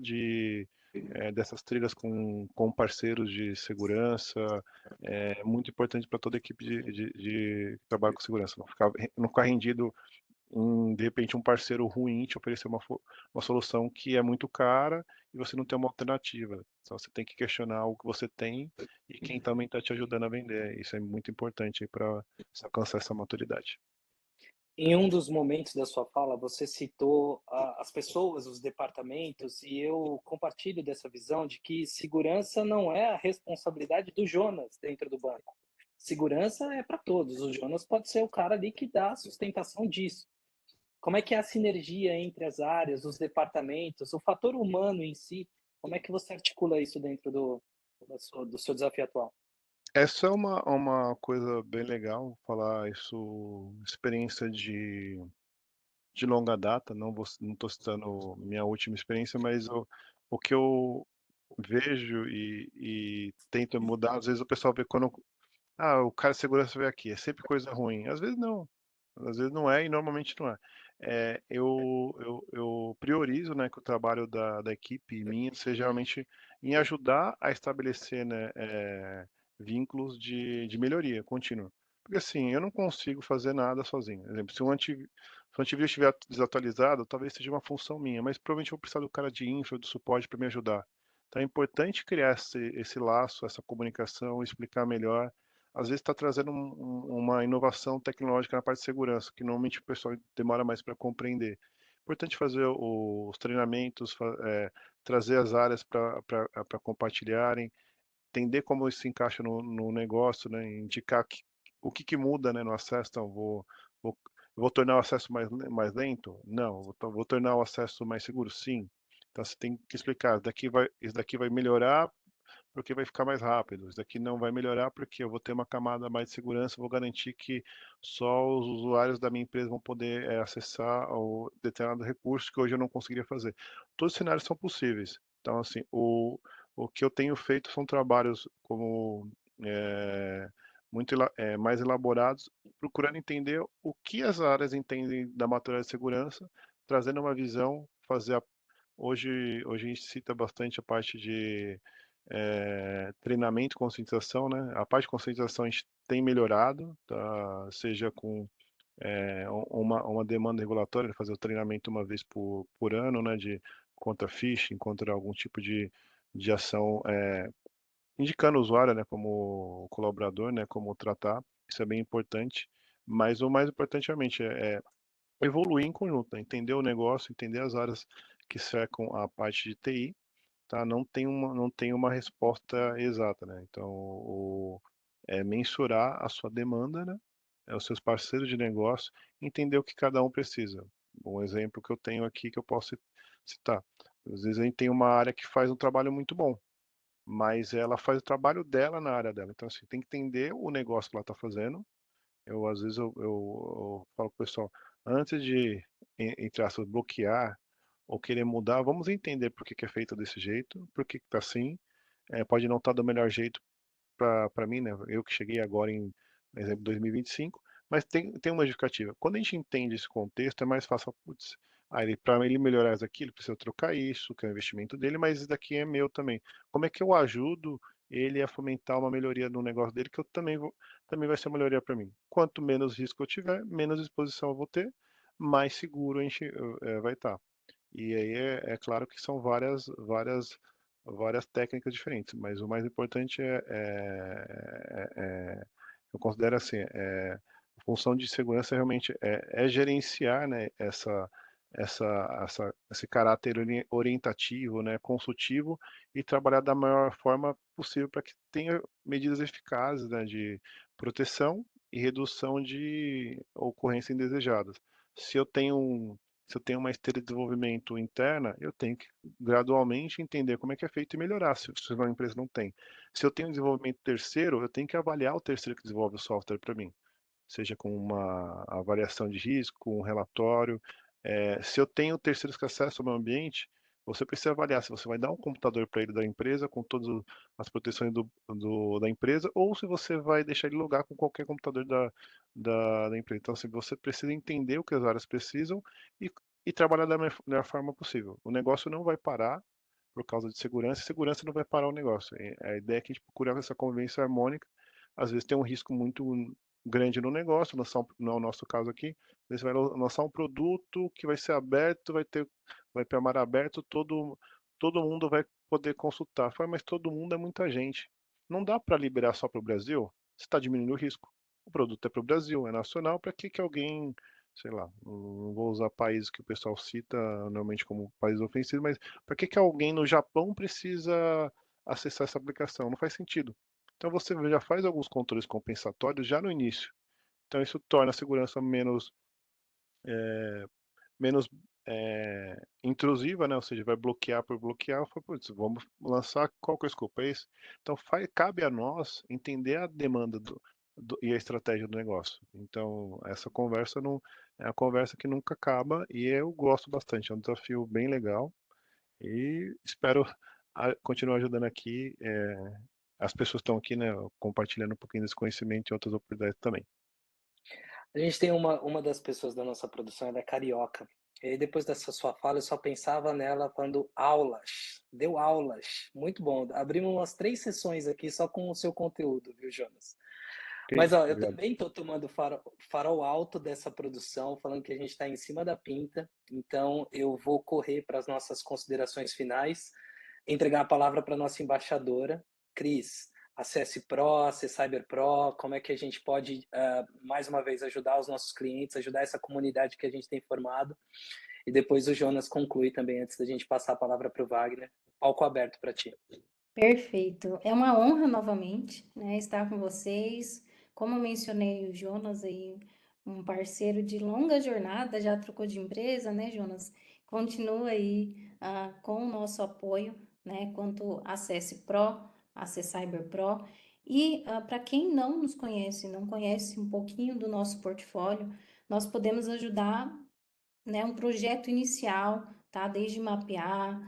dessas trilhas com parceiros de segurança é muito importante para toda a equipe de trabalho com segurança. Não ficar rendido em, de repente, um parceiro ruim te oferecer uma solução que é muito cara e você não tem uma alternativa. Então, você tem que questionar o que você tem e quem também está te ajudando a vender. Isso é muito importante para alcançar essa maturidade. Em um dos momentos da sua fala, você citou as pessoas, os departamentos, e eu compartilho dessa visão de que segurança não é a responsabilidade do Jonas dentro do banco. Segurança é para todos. O Jonas pode ser o cara ali que dá a sustentação disso. Como é que é a sinergia entre as áreas, os departamentos, o fator humano em si? Como é que você articula isso dentro do seu desafio atual? Essa é uma coisa bem legal, falar isso, experiência de longa data, não estou citando minha última experiência, mas o que eu vejo e tento mudar, às vezes o pessoal vê quando, o cara de segurança veio aqui, é sempre coisa ruim. Às vezes não é e normalmente não é. Eu priorizo, né, que o trabalho da equipe minha seja realmente em ajudar a estabelecer, né, vínculos de melhoria contínua. Porque assim, eu não consigo fazer nada sozinho. Por exemplo, se o antivírus estiver desatualizado, talvez seja uma função minha, mas provavelmente eu vou precisar do cara de infra, do suporte para me ajudar. Então é importante criar esse laço, essa comunicação, explicar melhor. Às vezes está trazendo uma inovação tecnológica na parte de segurança, que normalmente o pessoal demora mais para compreender. Importante fazer os treinamentos, trazer as áreas para compartilharem, entender como isso se encaixa no negócio, né? Indicar o que muda, né, no acesso. Então, vou tornar o acesso mais lento? Não. Vou tornar o acesso mais seguro? Sim. Então, você tem que explicar, isso daqui vai melhorar porque vai ficar mais rápido. Isso daqui não vai melhorar porque eu vou ter uma camada mais de segurança, vou garantir que só os usuários da minha empresa vão poder acessar o determinado recurso que hoje eu não conseguiria fazer. Todos os cenários são possíveis. Então, assim, o que eu tenho feito são trabalhos como mais elaborados, procurando entender o que as áreas entendem da maturidade de segurança, trazendo uma visão, hoje a gente cita bastante a parte de treinamento, conscientização, né? A parte de conscientização a gente tem melhorado, tá? Seja com uma demanda regulatória, fazer o treinamento uma vez por ano, né? Contra phishing, contra algum tipo de ação, indicando o usuário, né? Como colaborador, né? Como tratar. Isso é bem importante. Mas o mais importante realmente é evoluir em conjunto, né? Entender o negócio, entender as áreas que cercam a parte de TI, tá? Não tem uma resposta exata, né? Então, mensurar a sua demanda, né? Os seus parceiros de negócio, entender o que cada um precisa. Um exemplo que eu tenho aqui que eu posso citar. Às vezes a gente tem uma área que faz um trabalho muito bom, mas ela faz o trabalho dela na área dela. Então, assim, tem que entender o negócio que ela está fazendo. Às vezes, eu falo pro pessoal, antes de, entre aspas, bloquear ou querer mudar, vamos entender por que que é feito desse jeito, por que que tá assim. Pode não estar do melhor jeito para mim, né? Eu que cheguei agora em, por exemplo, 2025, mas tem uma justificativa. Quando a gente entende esse contexto, é mais fácil, putz, para ele melhorar isso aqui, ele precisa trocar isso, que é o investimento dele, mas isso daqui é meu também. Como é que eu ajudo ele a fomentar uma melhoria no negócio dele, que eu também vai ser uma melhoria para mim. Quanto menos risco eu tiver, menos exposição eu vou ter, mais seguro a gente vai estar. E aí é claro que são várias técnicas diferentes, mas o mais importante eu considero assim, a função de segurança realmente é gerenciar, né, esse caráter orientativo, né, consultivo e trabalhar da maior forma possível para que tenha medidas eficazes, né, de proteção e redução de ocorrências indesejadas. Se eu tenho um se eu tenho uma esteira de desenvolvimento interna, eu tenho que gradualmente entender como é que é feito e melhorar, se uma empresa não tem. Se eu tenho um desenvolvimento terceiro, eu tenho que avaliar o terceiro que desenvolve o software para mim, seja com uma avaliação de risco, um relatório. Se eu tenho terceiros que acessam o meu ambiente, você precisa avaliar se você vai dar um computador para ele da empresa, com todas as proteções da empresa, ou se você vai deixar ele logar com qualquer computador da empresa. Então, assim, você precisa entender o que as áreas precisam e, e trabalhar da melhor forma possível. O negócio não vai parar por causa de segurança, e segurança não vai parar o negócio. A ideia é que a gente procura essa convivência harmônica. Às vezes tem um risco muito grande no negócio, não é o nosso caso aqui. Você vai lançar um produto que vai ser aberto, vai ter mar aberto, todo mundo vai poder consultar. Fala, mas todo mundo é muita gente. Não dá para liberar só para o Brasil? Você está diminuindo o risco. O produto é para o Brasil, é nacional, para que alguém, sei lá, não vou usar países que o pessoal cita normalmente como países ofensivos, mas para que alguém no Japão precisa acessar essa aplicação? Não faz sentido. Então você já faz alguns controles compensatórios já no início. Então isso torna a segurança menos intrusiva, né? Ou seja, vai bloquear por bloquear. Fala, putz, vamos lançar qual que é o escopo? É esse? Então cabe a nós entender a demanda e a estratégia do negócio. Então essa conversa não é uma conversa que nunca acaba e eu gosto bastante. É um desafio bem legal e espero continuar ajudando aqui. As pessoas estão aqui, né, compartilhando um pouquinho desse conhecimento e outras oportunidades também. A gente tem uma das pessoas da nossa produção, ela é carioca. E aí, depois dessa sua fala, eu só pensava nela falando aulas. Deu aulas. Muito bom. Abrimos umas 3 sessões aqui só com o seu conteúdo, viu, Jonas? Que Mas, isso, ó, eu obrigado. também estou tomando farol alto dessa produção, falando que a gente está em cima da pinta. Então, eu vou correr para as nossas considerações finais, entregar a palavra para a nossa embaixadora, Cris. Acesse Pro, acesse Cyber Pro, como é que a gente pode, mais uma vez, ajudar os nossos clientes, ajudar essa comunidade que a gente tem formado. E depois o Jonas conclui também, antes da gente passar a palavra para o Wagner. Palco aberto para ti. Perfeito. É uma honra novamente, né, estar com vocês. Como eu mencionei o Jonas aí, um parceiro de longa jornada, já trocou de empresa, né, Jonas? Continua aí com o nosso apoio, né, quanto Acesse Pro, Acesse Cyber Pro. E para quem não nos conhece, não conhece um pouquinho do nosso portfólio, nós podemos ajudar, né, um projeto inicial, tá? Desde mapear,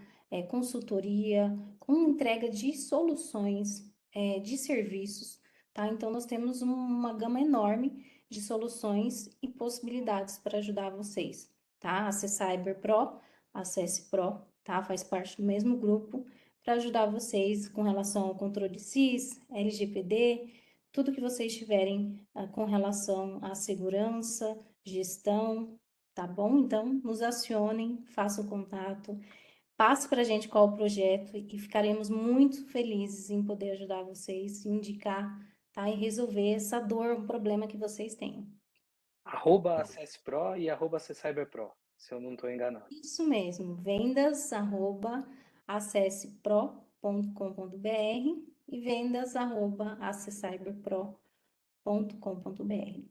consultoria, com entrega de soluções, de serviços, tá? Então, nós temos uma gama enorme de soluções e possibilidades para ajudar vocês, tá? Acesse Cyber Pro, Acesse Pro, tá? Faz parte do mesmo grupo para ajudar vocês com relação ao controle CIS, LGPD, tudo que vocês tiverem com relação à segurança, gestão, tá bom? Então, nos acionem, façam contato, passe para a gente qual o projeto e ficaremos muito felizes em poder ajudar vocês, indicar, tá? E resolver essa dor, um problema que vocês têm. @acesspro e @ccyberpro, se eu não estou enganado. Isso mesmo, vendas@acessepro.com.br e vendas@accyberpro.com.br.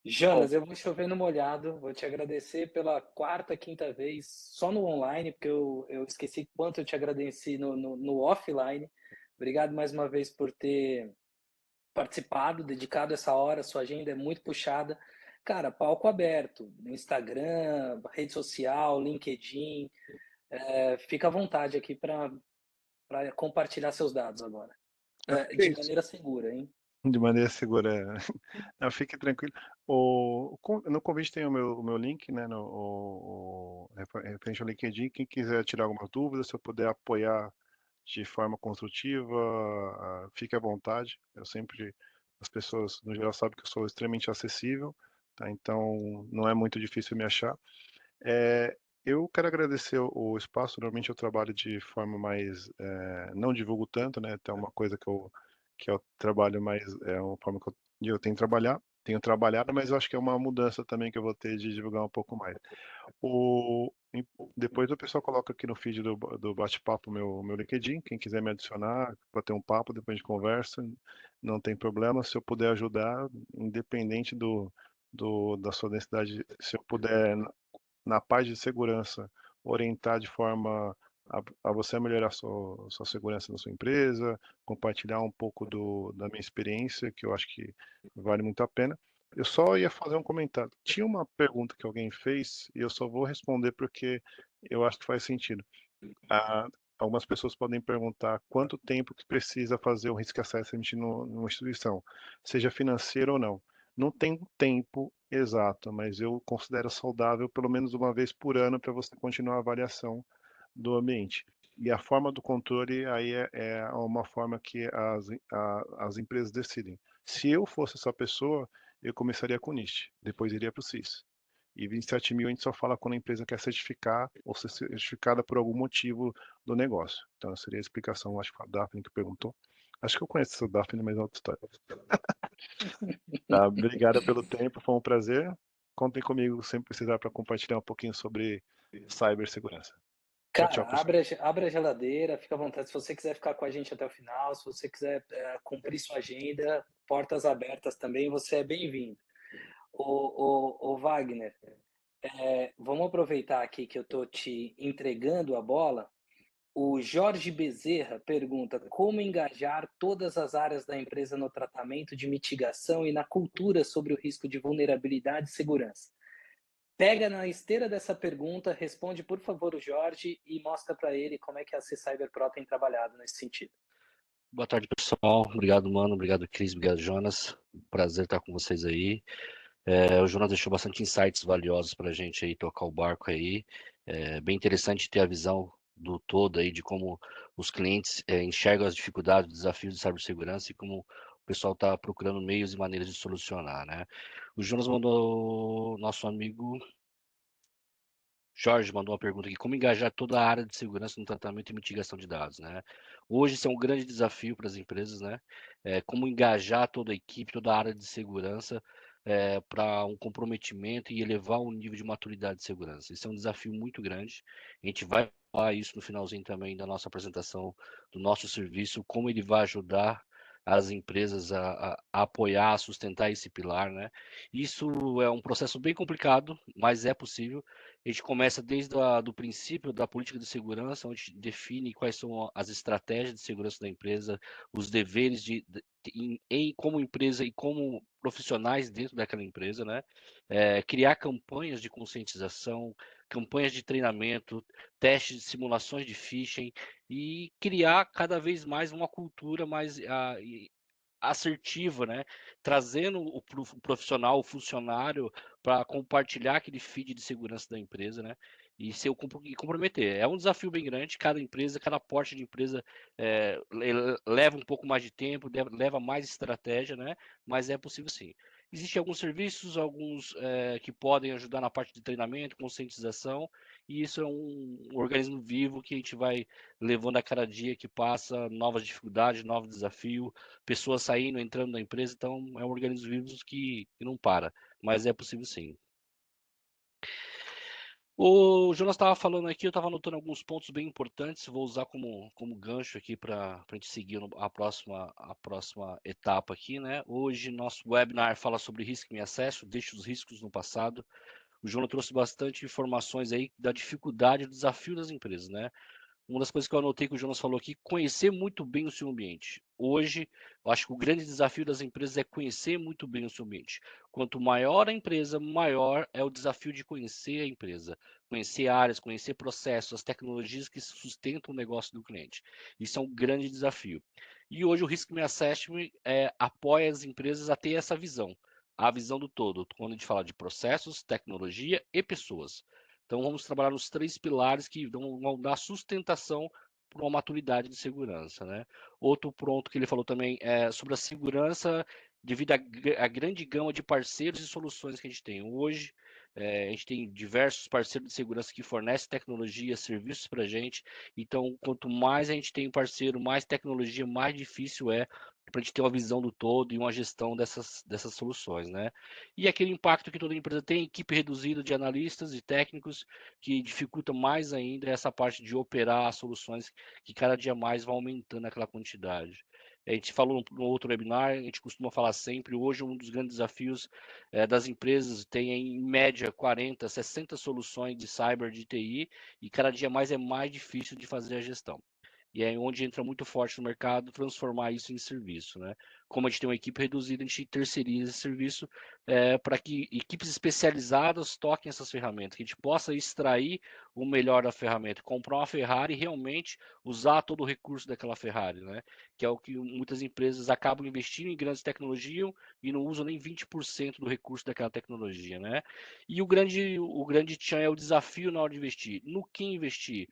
Jonas, eu vou chover no molhado, vou te agradecer pela quarta, quinta vez, só no online, porque eu esqueci quanto eu te agradeci no offline. Obrigado mais uma vez por ter participado, dedicado essa hora, sua agenda é muito puxada. Cara, palco aberto, Instagram, rede social, LinkedIn, fica à vontade aqui para compartilhar seus dados agora. Que De isso, maneira segura, hein? de maneira segura. Não, fique tranquilo. No convite tem o meu link, né, referente ao LinkedIn. Quem quiser tirar algumas dúvidas, se eu puder apoiar de forma construtiva, fique à vontade. As pessoas no geral sabem que eu sou extremamente acessível, tá? Então não é muito difícil me achar. Eu quero agradecer o espaço. Normalmente eu trabalho de forma mais, não divulgo tanto, né? Então uma coisa que eu trabalho mais, é uma forma que eu tenho trabalhado, mas eu acho que é uma mudança também que eu vou ter de divulgar um pouco mais. Depois o pessoal coloca aqui no feed do bate-papo meu LinkedIn. Quem quiser me adicionar para ter um papo, depois a gente conversa, não tem problema. Se eu puder ajudar, independente da sua necessidade, se eu puder, na parte de segurança, orientar de forma a você melhorar sua segurança na sua empresa, compartilhar um pouco da minha experiência, que eu acho que vale muito a pena. Eu só ia fazer um comentário. Tinha uma pergunta que alguém fez e eu só vou responder porque eu acho que faz sentido. Ah, algumas pessoas podem perguntar quanto tempo que precisa fazer o risk assessment numa instituição, seja financeiro ou não. Não tem um tempo exato, mas eu considero saudável pelo menos uma vez por ano para você continuar a avaliação do ambiente. E a forma do controle aí é uma forma que as empresas decidem. Se eu fosse essa pessoa, eu começaria com o NIST, depois iria para o CIS. E 27.000 a gente só fala quando a empresa quer certificar ou ser certificada por algum motivo do negócio. Então, seria a explicação, acho que foi a Daphne que perguntou. Acho que eu conheço essa Daphne, mas é outra história. Tá, obrigado pelo tempo, foi um prazer. Contem comigo sempre precisar para compartilhar um pouquinho sobre cibersegurança. Tchau, tchau, Cara, pessoal. abre a geladeira, fica à vontade. Se você quiser ficar com a gente até o final, se você quiser cumprir sua agenda, portas abertas também, você é bem-vindo. O Wagner, vamos aproveitar aqui que eu estou te entregando a bola. O Jorge Bezerra pergunta como engajar todas as áreas da empresa no tratamento de mitigação e na cultura sobre o risco de vulnerabilidade e segurança. Pega na esteira dessa pergunta, responde, por favor, o Jorge, e mostra para ele como é que a CyberPro tem trabalhado nesse sentido. Boa tarde, pessoal. Obrigado, mano. Obrigado, Cris. Obrigado, Jonas. Prazer estar com vocês aí. O Jonas deixou bastante insights valiosos para a gente aí tocar o barco aí. É bem interessante ter a visão do todo aí de como os clientes enxergam as dificuldades, os desafios de cibersegurança e como o pessoal está procurando meios e maneiras de solucionar, né? O Jonas mandou, nosso amigo Jorge mandou uma pergunta aqui: como engajar toda a área de segurança no tratamento e mitigação de dados, né? Hoje isso é um grande desafio para as empresas, né? Como engajar toda a equipe, toda a área de segurança para um comprometimento e elevar o nível de maturidade de segurança. Isso é um desafio muito grande. A gente vai falar isso no finalzinho também da nossa apresentação do nosso serviço, como ele vai ajudar as empresas a apoiar, a sustentar esse pilar, né? Isso é um processo bem complicado, mas é possível. A gente começa desde o princípio da política de segurança, onde define quais são as estratégias de segurança da empresa, os deveres como empresa e como profissionais dentro daquela empresa, né? Criar campanhas de conscientização, campanhas de treinamento, testes de simulações de phishing e criar cada vez mais uma cultura mais assertiva, né? Trazendo o profissional, o funcionário, para compartilhar aquele feed de segurança da empresa, né? E comprometer. É um desafio bem grande. Cada empresa, cada porte de empresa leva um pouco mais de tempo, leva mais estratégia, né? Mas é possível sim. Existem alguns serviços, alguns que podem ajudar na parte de treinamento, conscientização, e isso é um organismo vivo que a gente vai levando a cada dia que passa novas dificuldades, novos desafios, pessoas saindo, entrando na empresa, então é um organismo vivo que não para, mas é possível sim. O Jonas estava falando aqui, eu estava anotando alguns pontos bem importantes, vou usar como gancho aqui para a gente seguir a próxima etapa aqui, né? Hoje nosso webinar fala sobre risco em acesso, deixe os riscos no passado. O Jonas trouxe bastante informações aí da dificuldade e do desafio das empresas, né? Uma das coisas que eu anotei que o Jonas falou aqui, conhecer muito bem o seu ambiente. Hoje, eu acho que o grande desafio das empresas é conhecer muito bem o seu ambiente. Quanto maior a empresa, maior é o desafio de conhecer a empresa, conhecer áreas, conhecer processos, as tecnologias que sustentam o negócio do cliente. Isso é um grande desafio. E hoje o Risk Me Assessment apoia as empresas a ter essa visão, a visão do todo, quando a gente fala de processos, tecnologia e pessoas. Então, vamos trabalhar nos 3 pilares que vão dar sustentação para uma maturidade de segurança, né? Outro ponto que ele falou também é sobre a segurança devido à grande gama de parceiros e soluções que a gente tem. Hoje, a gente tem diversos parceiros de segurança que fornecem tecnologia, serviços para a gente. Então, quanto mais a gente tem parceiro, mais tecnologia, mais difícil é para a gente ter uma visão do todo e uma gestão dessas soluções, né? E aquele impacto que toda empresa tem, equipe reduzida de analistas e técnicos, que dificulta mais ainda essa parte de operar as soluções, que cada dia mais vai aumentando aquela quantidade. A gente falou no outro webinar, a gente costuma falar sempre, hoje um dos grandes desafios das empresas tem em média 40, 60 soluções de cyber, de TI, e cada dia mais é mais difícil de fazer a gestão. E é onde entra muito forte no mercado transformar isso em serviço, né? Como a gente tem uma equipe reduzida, a gente terceiriza esse serviço para que equipes especializadas toquem essas ferramentas, que a gente possa extrair o melhor da ferramenta, comprar uma Ferrari e realmente usar todo o recurso daquela Ferrari, né? Que é o que muitas empresas acabam investindo em grandes tecnologias e não usam nem 20% do recurso daquela tecnologia, né? E o grande tchan é o desafio na hora de investir. No que investir?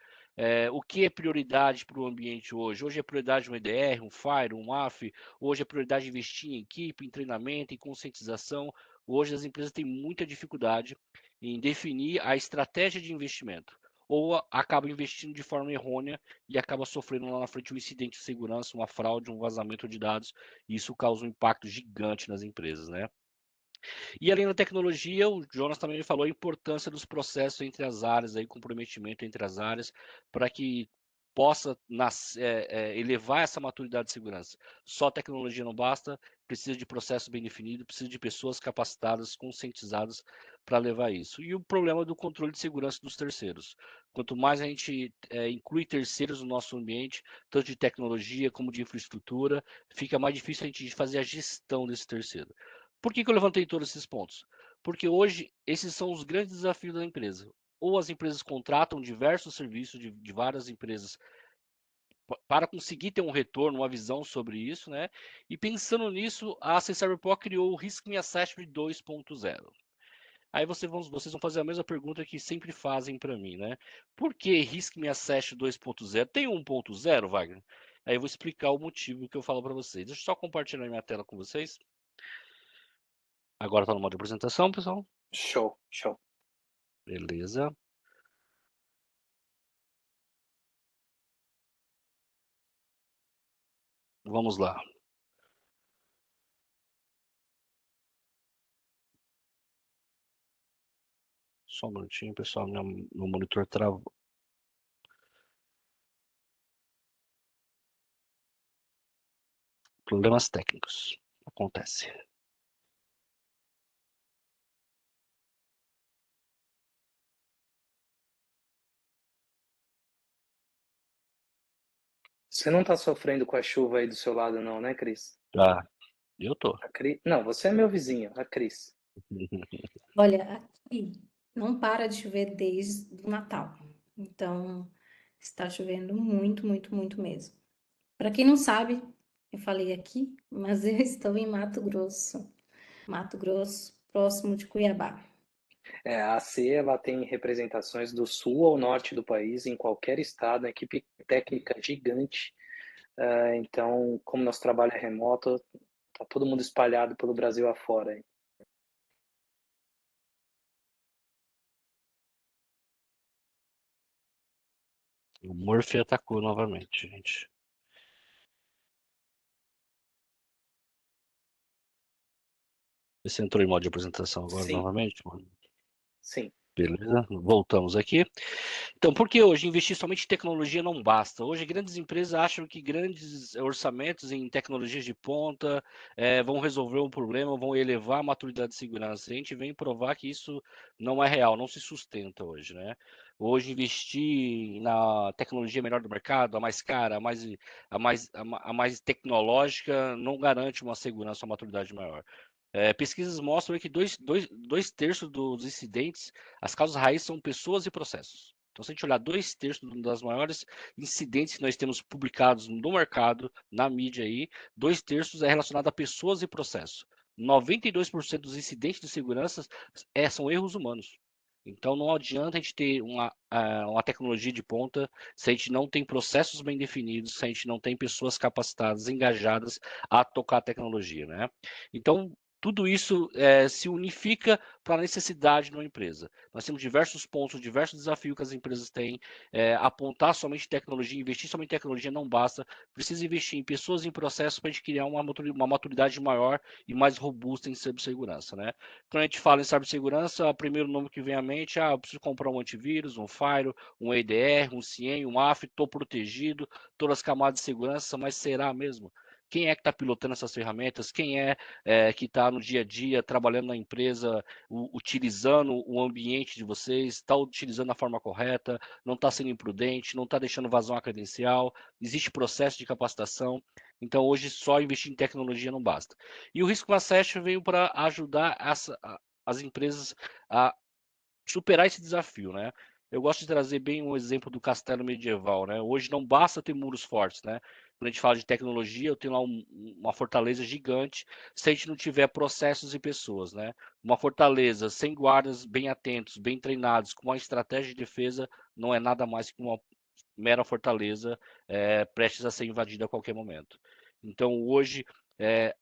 O que é prioridade para o ambiente hoje? Hoje é prioridade um EDR, um FIRE, um AF, hoje é prioridade investir em equipe, em treinamento, em conscientização. Hoje as empresas têm muita dificuldade em definir a estratégia de investimento. Ou acaba investindo de forma errônea e acaba sofrendo lá na frente um incidente de segurança, uma fraude, um vazamento de dados, e isso causa um impacto gigante nas empresas, né? E além da tecnologia, o Jonas também falou a importância dos processos entre as áreas, aí, comprometimento entre as áreas, para que possa elevar essa maturidade de segurança. Só tecnologia não basta, precisa de processo bem definido, precisa de pessoas capacitadas, conscientizadas para levar isso. E o problema do controle de segurança dos terceiros. Quanto mais a gente inclui terceiros no nosso ambiente, tanto de tecnologia como de infraestrutura, fica mais difícil a gente fazer a gestão desse terceiro. Por que eu levantei todos esses pontos? Porque hoje esses são os grandes desafios da empresa. Ou as empresas contratam diversos serviços de várias empresas para conseguir ter um retorno, uma visão sobre isso, né? E pensando nisso, a CyberPro criou o Risk Me Assessment 2.0. Aí vocês vão fazer a mesma pergunta que sempre fazem para mim, né? Por que Risk Me Assessment 2.0? Tem 1.0, Wagner? Aí eu vou explicar o motivo que eu falo para vocês. Deixa eu só compartilhar minha tela com vocês. Agora está no modo de apresentação, pessoal. Show, show. Beleza. Vamos lá. Só um minutinho, pessoal. Meu monitor travou. Problemas técnicos. Acontece. Você não está sofrendo com a chuva aí do seu lado, não, né, Cris? Tá. Eu tô. Não, você é meu vizinho, a Cris. Olha, aqui não para de chover desde o Natal. Então, está chovendo muito, muito, muito mesmo. Para quem não sabe, eu falei aqui, mas eu estou em Mato Grosso. Mato Grosso, próximo de Cuiabá. A AC ela tem representações do sul ao norte do país, em qualquer estado, uma equipe técnica gigante. Então, como nosso trabalho é remoto, tá todo mundo espalhado pelo Brasil afora. O Murphy atacou novamente, gente. Você entrou em modo de apresentação agora Sim, novamente, mano? sim. Beleza, voltamos aqui. Então, por que hoje investir somente em tecnologia não basta? Hoje, grandes empresas acham que grandes orçamentos em tecnologias de ponta vão resolver um problema, vão elevar a maturidade de segurança. A gente vem provar que isso não é real, não se sustenta hoje, né? Hoje, investir na tecnologia melhor do mercado, a mais cara, a mais tecnológica, não garante uma segurança, uma maturidade maior. Pesquisas mostram aí que dois terços dos incidentes, as causas raízes são pessoas e processos. Então, se a gente olhar 2/3 das maiores incidentes que nós temos publicados no mercado, na mídia aí, 2/3 é relacionado a pessoas e processos. 92% dos incidentes de segurança são erros humanos. Então, não adianta a gente ter uma tecnologia de ponta se a gente não tem processos bem definidos, se a gente não tem pessoas capacitadas, engajadas a tocar a tecnologia, né? Então, tudo isso se unifica para a necessidade de uma empresa. Nós temos diversos pontos, diversos desafios que as empresas têm. Apontar somente tecnologia, investir somente em tecnologia não basta. Precisa investir em pessoas e em processos para a gente criar uma maturidade maior e mais robusta em cibersegurança, né? Quando a gente fala em cibersegurança, o primeiro nome que vem à mente é eu preciso comprar um antivírus, um firewall, um EDR, um CIEM, um AF, estou protegido, todas as camadas de segurança, mas será mesmo? Quem é que está pilotando essas ferramentas? Quem que está no dia a dia, trabalhando na empresa, utilizando o ambiente de vocês, está utilizando da forma correta, não está sendo imprudente, não está deixando vazar uma credencial, existe processo de capacitação. Então, hoje, só investir em tecnologia não basta. E o Risco Assessment veio para ajudar as empresas a superar esse desafio, né? Eu gosto de trazer bem um exemplo do castelo medieval, né? Hoje não basta ter muros fortes, né? Quando a gente fala de tecnologia, eu tenho lá uma fortaleza gigante, se a gente não tiver processos e pessoas, né? Uma fortaleza sem guardas bem atentos, bem treinados, com uma estratégia de defesa, não é nada mais que uma mera fortaleza prestes a ser invadida a qualquer momento. Então, hoje,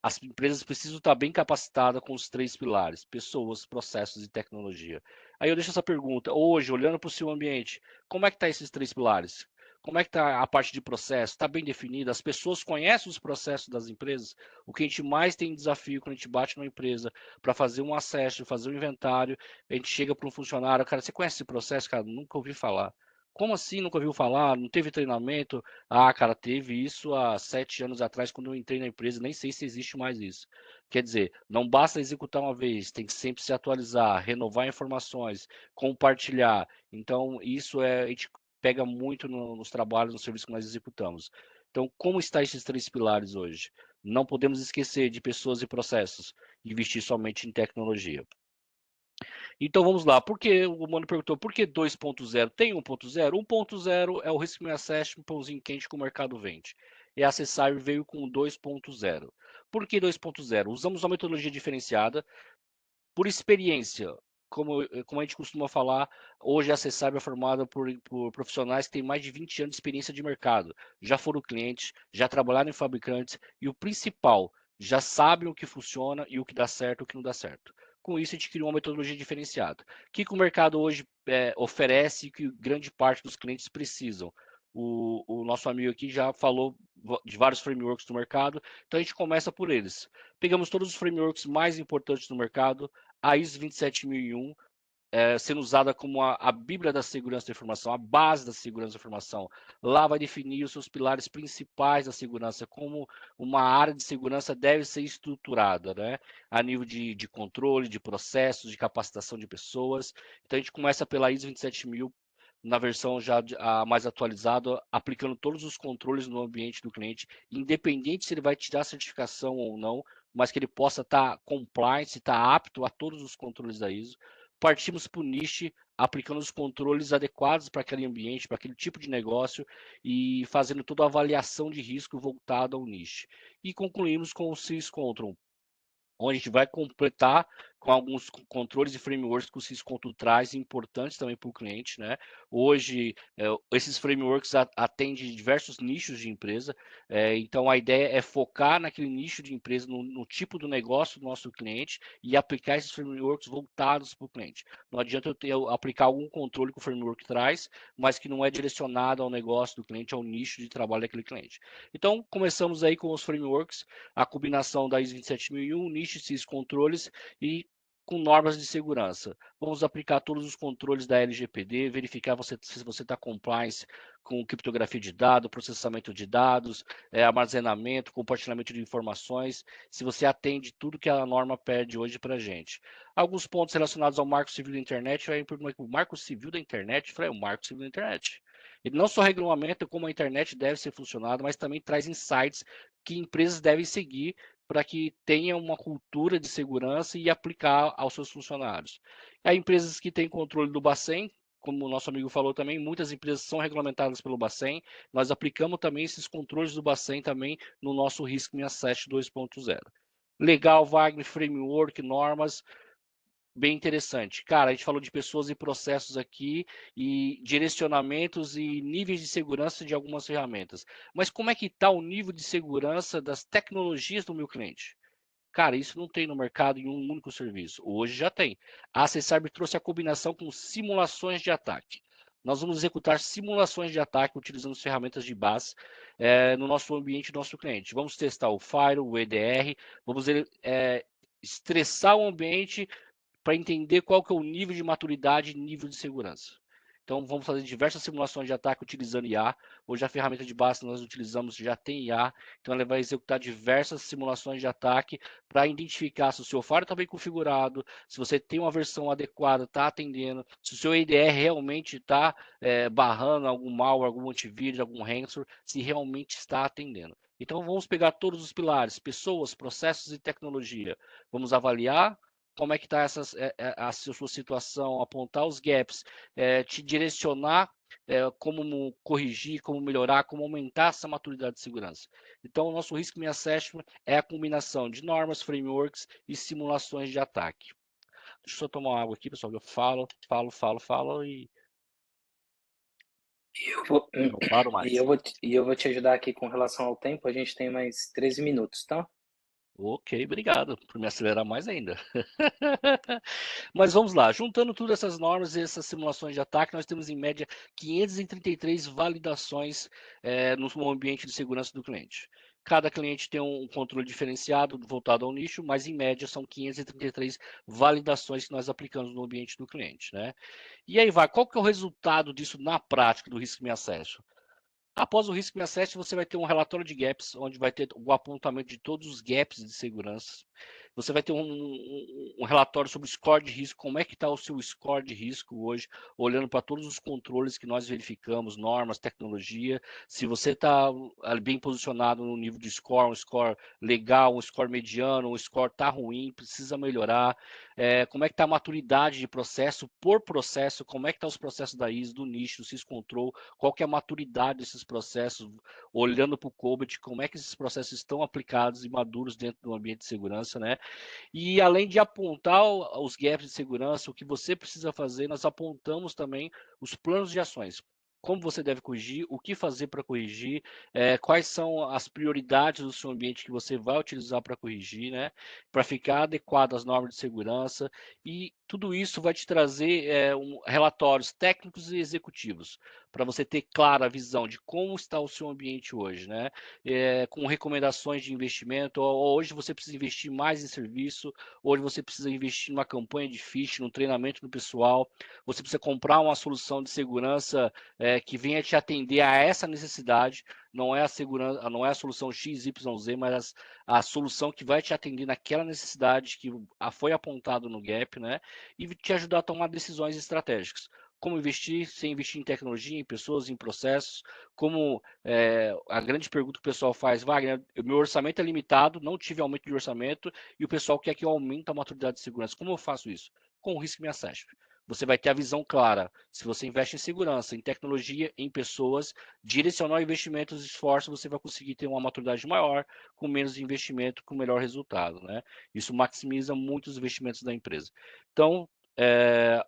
as empresas precisam estar bem capacitadas com os 3 pilares: pessoas, processos e tecnologia. Aí eu deixo essa pergunta, hoje, olhando para o seu ambiente, como é que está esses 3 pilares? Como é que está a parte de processo? Está bem definida? As pessoas conhecem os processos das empresas? O que a gente mais tem desafio quando a gente bate numa empresa para fazer um acesso, fazer um inventário, a gente chega para um funcionário, cara, você conhece esse processo? Cara, nunca ouvi falar. Como assim nunca ouviu falar? Não teve treinamento? Ah, cara, teve isso há 7 anos atrás, quando eu entrei na empresa, nem sei se existe mais isso. Quer dizer, não basta executar uma vez, tem que sempre se atualizar, renovar informações, compartilhar. Então, isso a gente pega muito nos trabalhos, no serviço que nós executamos. Então, como está esses 3 pilares hoje? Não podemos esquecer de pessoas e processos, investir somente em tecnologia. Então vamos lá, o Mano perguntou, por que 2.0? Tem 1.0? 1.0 é o Risk Management Assessment, pãozinho quente que o mercado vende. E a Acessar veio com 2.0. Por que 2.0? Usamos uma metodologia diferenciada, por experiência. Como a gente costuma falar, hoje a Acessar é formada por profissionais que têm mais de 20 anos de experiência de mercado. Já foram clientes, já trabalharam em fabricantes e o principal, já sabem o que funciona e o que dá certo e o que não dá certo. Com isso, a gente criou uma metodologia diferenciada. O que o mercado hoje oferece e que grande parte dos clientes precisam? O nosso amigo aqui já falou de vários frameworks do mercado, então a gente começa por eles. Pegamos todos os frameworks mais importantes do mercado, a ISO 27001 sendo usada como a bíblia da segurança da informação, a base da segurança da informação. Lá vai definir os seus pilares principais da segurança, como uma área de segurança deve ser estruturada, né? A nível de controle, de processos, de capacitação de pessoas. Então a gente começa pela ISO 27000, na versão já a mais atualizada, aplicando todos os controles no ambiente do cliente, independente se ele vai tirar a certificação ou não, mas que ele possa estar compliant, estar apto a todos os controles da ISO. Partimos para o niche, aplicando os controles adequados para aquele ambiente, para aquele tipo de negócio e fazendo toda a avaliação de risco voltada ao niche. E concluímos com o CIS Control, onde a gente vai completar com alguns controles e frameworks que o Syscontrol traz, importantes também para o cliente, né? Hoje, esses frameworks atendem diversos nichos de empresa, então a ideia é focar naquele nicho de empresa, no tipo do negócio do nosso cliente e aplicar esses frameworks voltados para o cliente. Não adianta eu aplicar algum controle que o framework traz, mas que não é direcionado ao negócio do cliente, ao nicho de trabalho daquele cliente. Então, começamos aí com os frameworks, a combinação da ISO 27001, nicho, Syscontroles e com normas de segurança. Vamos aplicar todos os controles da LGPD, verificar se você está compliance com criptografia de dados, processamento de dados, armazenamento, compartilhamento de informações, se você atende tudo que a norma pede hoje para a gente. Alguns pontos relacionados ao Marco Civil da Internet, o Marco Civil da Internet, o Marco Civil da Internet. Ele não só regulamenta como a internet deve ser funcionada, mas também traz insights que empresas devem seguir para que tenha uma cultura de segurança e aplicar aos seus funcionários. Há empresas que têm controle do Bacen, como o nosso amigo falou também, muitas empresas são regulamentadas pelo Bacen, nós aplicamos também esses controles do Bacen também no nosso Risk 67 2.0. Legal, Wagner, framework, normas, bem interessante. Cara, a gente falou de pessoas e processos aqui e direcionamentos e níveis de segurança de algumas ferramentas. Mas como é que está o nível de segurança das tecnologias do meu cliente? Cara, isso não tem no mercado em um único serviço. Hoje já tem. A ACCyber trouxe a combinação com simulações de ataque. Nós vamos executar simulações de ataque utilizando as ferramentas de base no nosso ambiente do nosso cliente. Vamos testar o Firewall, o EDR, vamos estressar o ambiente para entender qual que é o nível de maturidade e nível de segurança. Então, vamos fazer diversas simulações de ataque utilizando IA. Hoje, a ferramenta de base que nós utilizamos já tem IA, então ela vai executar diversas simulações de ataque para identificar se o seu firewall está bem configurado, se você tem uma versão adequada, está atendendo, se o seu EDR realmente está barrando algum malware, algum antivírus, algum ransomware, se realmente está atendendo. Então, vamos pegar todos os pilares, pessoas, processos e tecnologia. Vamos avaliar como é que está a sua situação, apontar os gaps, te direcionar como corrigir, como melhorar, como aumentar essa maturidade de segurança. Então, o nosso Risk Assessment é a combinação de normas, frameworks e simulações de ataque. Deixa eu só tomar uma água aqui, pessoal, eu falo e não paro mais. E eu vou te ajudar aqui com relação ao tempo, a gente tem mais 13 minutos, tá? Ok, obrigado por me acelerar mais ainda. Mas vamos lá, juntando todas essas normas e essas simulações de ataque, nós temos em média 533 validações no ambiente de segurança do cliente. Cada cliente tem um controle diferenciado voltado ao nicho, mas em média são 533 validações que nós aplicamos no ambiente do cliente, né? E aí qual que é o resultado disso na prática do Risk Assessment? Após o Risk Assessment, você vai ter um relatório de gaps, onde vai ter o apontamento de todos os gaps de segurança. Você vai ter um relatório sobre o score de risco, como é que está o seu score de risco hoje, olhando para todos os controles que nós verificamos, normas, tecnologia, se você está bem posicionado no nível de score, um score legal, um score mediano, um score está ruim, precisa melhorar, como é que está a maturidade de processo por processo, como é que está os processos da ISO, do nicho, do Syscontrol, qual que é a maturidade desses processos, olhando para o COBIT, como é que esses processos estão aplicados e maduros dentro do ambiente de segurança, né? E além de apontar os gaps de segurança, o que você precisa fazer, nós apontamos também os planos de ações. Como você deve corrigir, o que fazer para corrigir, quais são as prioridades do seu ambiente que você vai utilizar para corrigir, né? Para ficar adequado às normas de segurança. E tudo isso vai te trazer relatórios técnicos e executivos, para você ter clara a visão de como está o seu ambiente hoje, né? Com recomendações de investimento. Hoje você precisa investir mais em serviço, hoje você precisa investir numa campanha de phishing, no treinamento do pessoal, você precisa comprar uma solução de segurança que venha te atender a essa necessidade, não é a segurança, não é a solução XYZ, mas a solução que vai te atender naquela necessidade que foi apontado no gap, né? E te ajudar a tomar decisões estratégicas. Como investir, sem investir em tecnologia, em pessoas, em processos, como a grande pergunta que o pessoal faz, Wagner, meu orçamento é limitado, não tive aumento de orçamento, e o pessoal quer que eu aumente a maturidade de segurança. Como eu faço isso? Com o Risk Assessment. você vai ter a visão clara. Se você investe em segurança, em tecnologia, em pessoas, direcionar investimentos e esforços, você vai conseguir ter uma maturidade maior, com menos investimento, com melhor resultado, né? Isso maximiza muito os investimentos da empresa. Então,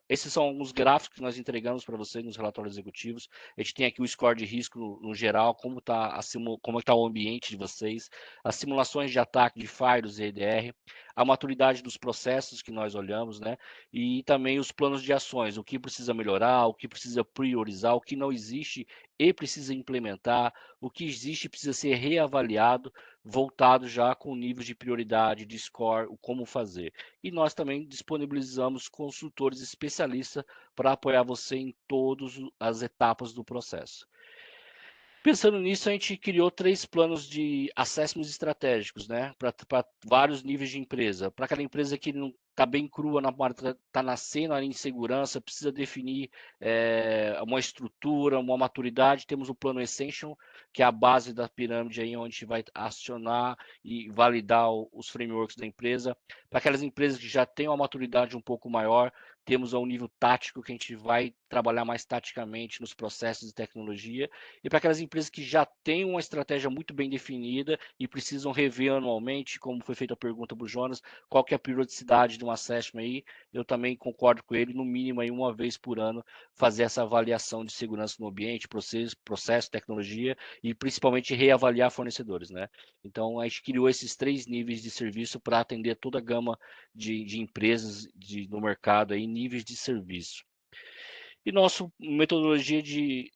esses são alguns gráficos que nós entregamos para vocês nos relatórios executivos. A gente tem aqui o score de risco no geral, como está o ambiente de vocês, as simulações de ataque de firewalls e EDR, a maturidade dos processos que nós olhamos, né? E também os planos de ações, o que precisa melhorar, o que precisa priorizar, o que não existe e precisa implementar, o que existe e precisa ser reavaliado, voltado já com níveis de prioridade, de score, o como fazer. E nós também disponibilizamos consultores especialistas para apoiar você em todas as etapas do processo. Pensando nisso, a gente criou 3 planos de assessments estratégicos, né? Para vários níveis de empresa. Para aquela empresa que não está bem crua, está nascendo ali em segurança, precisa definir uma estrutura, uma maturidade. Temos o plano Essential, que é a base da pirâmide aí, onde a gente vai acionar e validar os frameworks da empresa. Para aquelas empresas que já têm uma maturidade um pouco maior, temos um nível tático, que a gente vai trabalhar mais taticamente nos processos de tecnologia. E para aquelas empresas que já têm uma estratégia muito bem definida e precisam rever anualmente, como foi feita a pergunta para o Jonas, qual que é a periodicidade de um assessment aí, eu também concordo com ele, no mínimo aí uma vez por ano, fazer essa avaliação de segurança no ambiente, processo, tecnologia e principalmente reavaliar fornecedores, né? Então a gente criou esses 3 níveis de serviço para atender toda a gama de empresas no mercado aí, níveis de serviço. E nossa metodologia de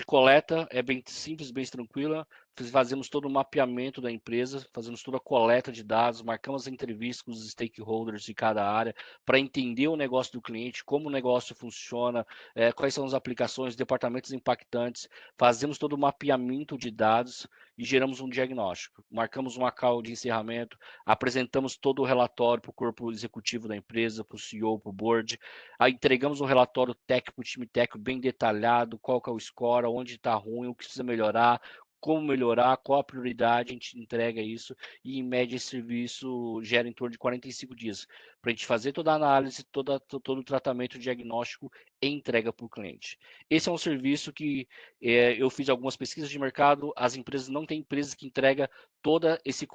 coleta é bem simples, bem tranquila. Fazemos todo o mapeamento da empresa, fazemos toda a coleta de dados, marcamos entrevistas com os stakeholders de cada área para entender o negócio do cliente, como o negócio funciona, quais são as aplicações, departamentos impactantes. Fazemos todo o mapeamento de dados e geramos um diagnóstico. Marcamos uma call de encerramento, apresentamos todo o relatório para o corpo executivo da empresa, para o CEO, para o board. Aí entregamos um relatório técnico para o time técnico bem detalhado, qual que é o score, onde está ruim, o que precisa melhorar, como melhorar, qual a prioridade, a gente entrega isso e, em média, esse serviço gera em torno de 45 dias para a gente fazer toda a análise, todo o tratamento diagnóstico e entrega para o cliente. Esse é um serviço que eu fiz algumas pesquisas de mercado, as empresas não têm empresas que entregam todo esse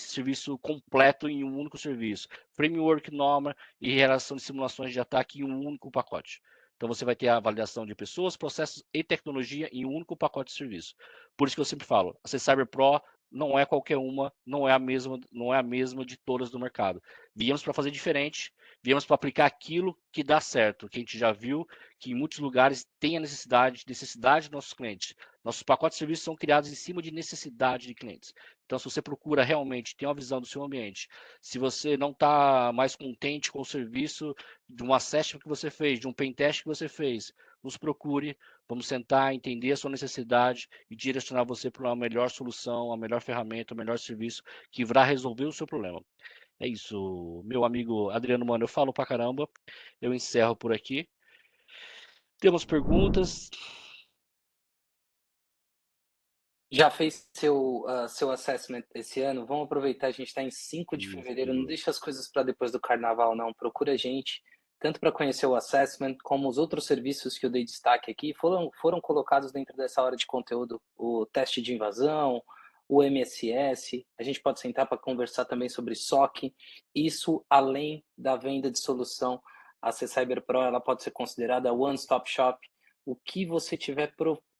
serviço completo em um único serviço. Framework, norma e relação de simulações de ataque em um único pacote. Então você vai ter a validação de pessoas, processos e tecnologia em um único pacote de serviço. Por isso que eu sempre falo, a CyberPro Pro não é qualquer uma, não é a mesma de todas do mercado. Viemos para fazer diferente, viemos para aplicar aquilo que dá certo, que a gente já viu que em muitos lugares tem a necessidade dos nossos clientes. Nossos pacotes de serviços são criados em cima de necessidade de clientes. Então, se você procura realmente ter uma visão do seu ambiente, se você não está mais contente com o serviço de um assessment que você fez, de um pentest que você fez, nos procure, vamos sentar, entender a sua necessidade e direcionar você para uma melhor solução, a melhor ferramenta, o melhor serviço que vai resolver o seu problema. É isso, meu amigo Adriano, mano, eu falo pra caramba, eu encerro por aqui. Temos perguntas? Já fez seu assessment esse ano? Vamos aproveitar, a gente está em 5 de fevereiro, não deixa as coisas para depois do carnaval, não. Procura a gente, tanto para conhecer o assessment, como os outros serviços que eu dei destaque aqui, foram colocados dentro dessa hora de conteúdo, o teste de invasão, o MSS, a gente pode sentar para conversar também sobre SOC, isso além da venda de solução. A CyberPro, ela pode ser considerada one-stop shop, o que você tiver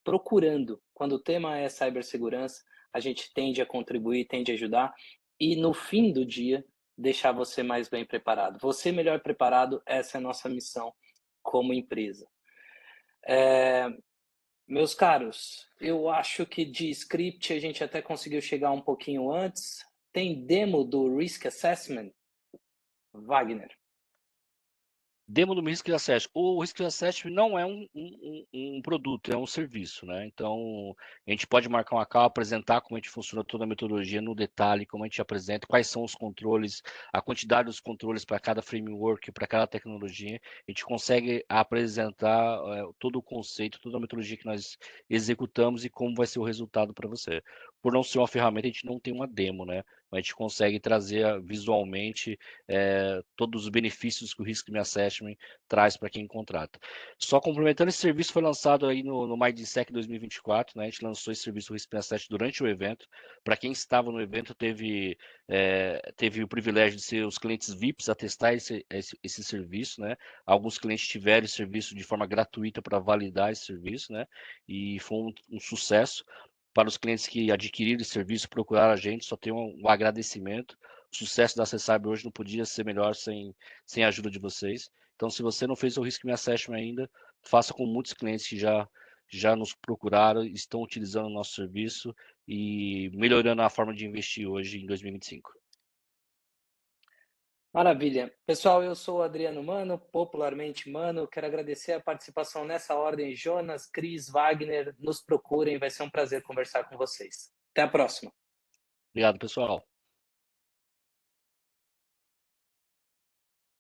procurando. Quando o tema é cibersegurança, a gente tende a contribuir, tende a ajudar e no fim do dia deixar você mais bem preparado. Você melhor preparado, essa é a nossa missão como empresa. Meus caros, eu acho que de script a gente até conseguiu chegar um pouquinho antes. Tem demo do Risk Assessment? Wagner. Demo do Risk Assessment. O Risk Assessment não é um produto, é um serviço, né? Então, a gente pode marcar uma call, apresentar como a gente funciona toda a metodologia no detalhe, como a gente apresenta, quais são os controles, a quantidade dos controles para cada framework, para cada tecnologia. A gente consegue apresentar todo o conceito, toda a metodologia que nós executamos e como vai ser o resultado para você. Por não ser uma ferramenta, a gente não tem uma demo, né? a gente consegue trazer visualmente todos os benefícios que o Risk Me Assessment traz para quem contrata. Só complementando, esse serviço foi lançado aí no MindSec 2024, né? A gente lançou esse serviço Risk Me Assessment durante o evento. Para quem estava no evento, teve o privilégio de ser os clientes VIPs a testar esse serviço, né? Alguns clientes tiveram esse serviço de forma gratuita para validar esse serviço, né? E foi um sucesso. Para os clientes que adquiriram esse serviço, procuraram a gente, só tenho um agradecimento. O sucesso da CSAB hoje não podia ser melhor sem a ajuda de vocês. Então, se você não fez o Risk Me Assessment ainda, faça com muitos clientes que já nos procuraram, estão utilizando o nosso serviço e melhorando a forma de investir hoje em 2025. Maravilha. Pessoal, eu sou o Adriano Mano, popularmente Mano. Quero agradecer a participação nessa ordem. Jonas, Cris, Wagner, nos procurem. Vai ser um prazer conversar com vocês. Até a próxima. Obrigado, pessoal.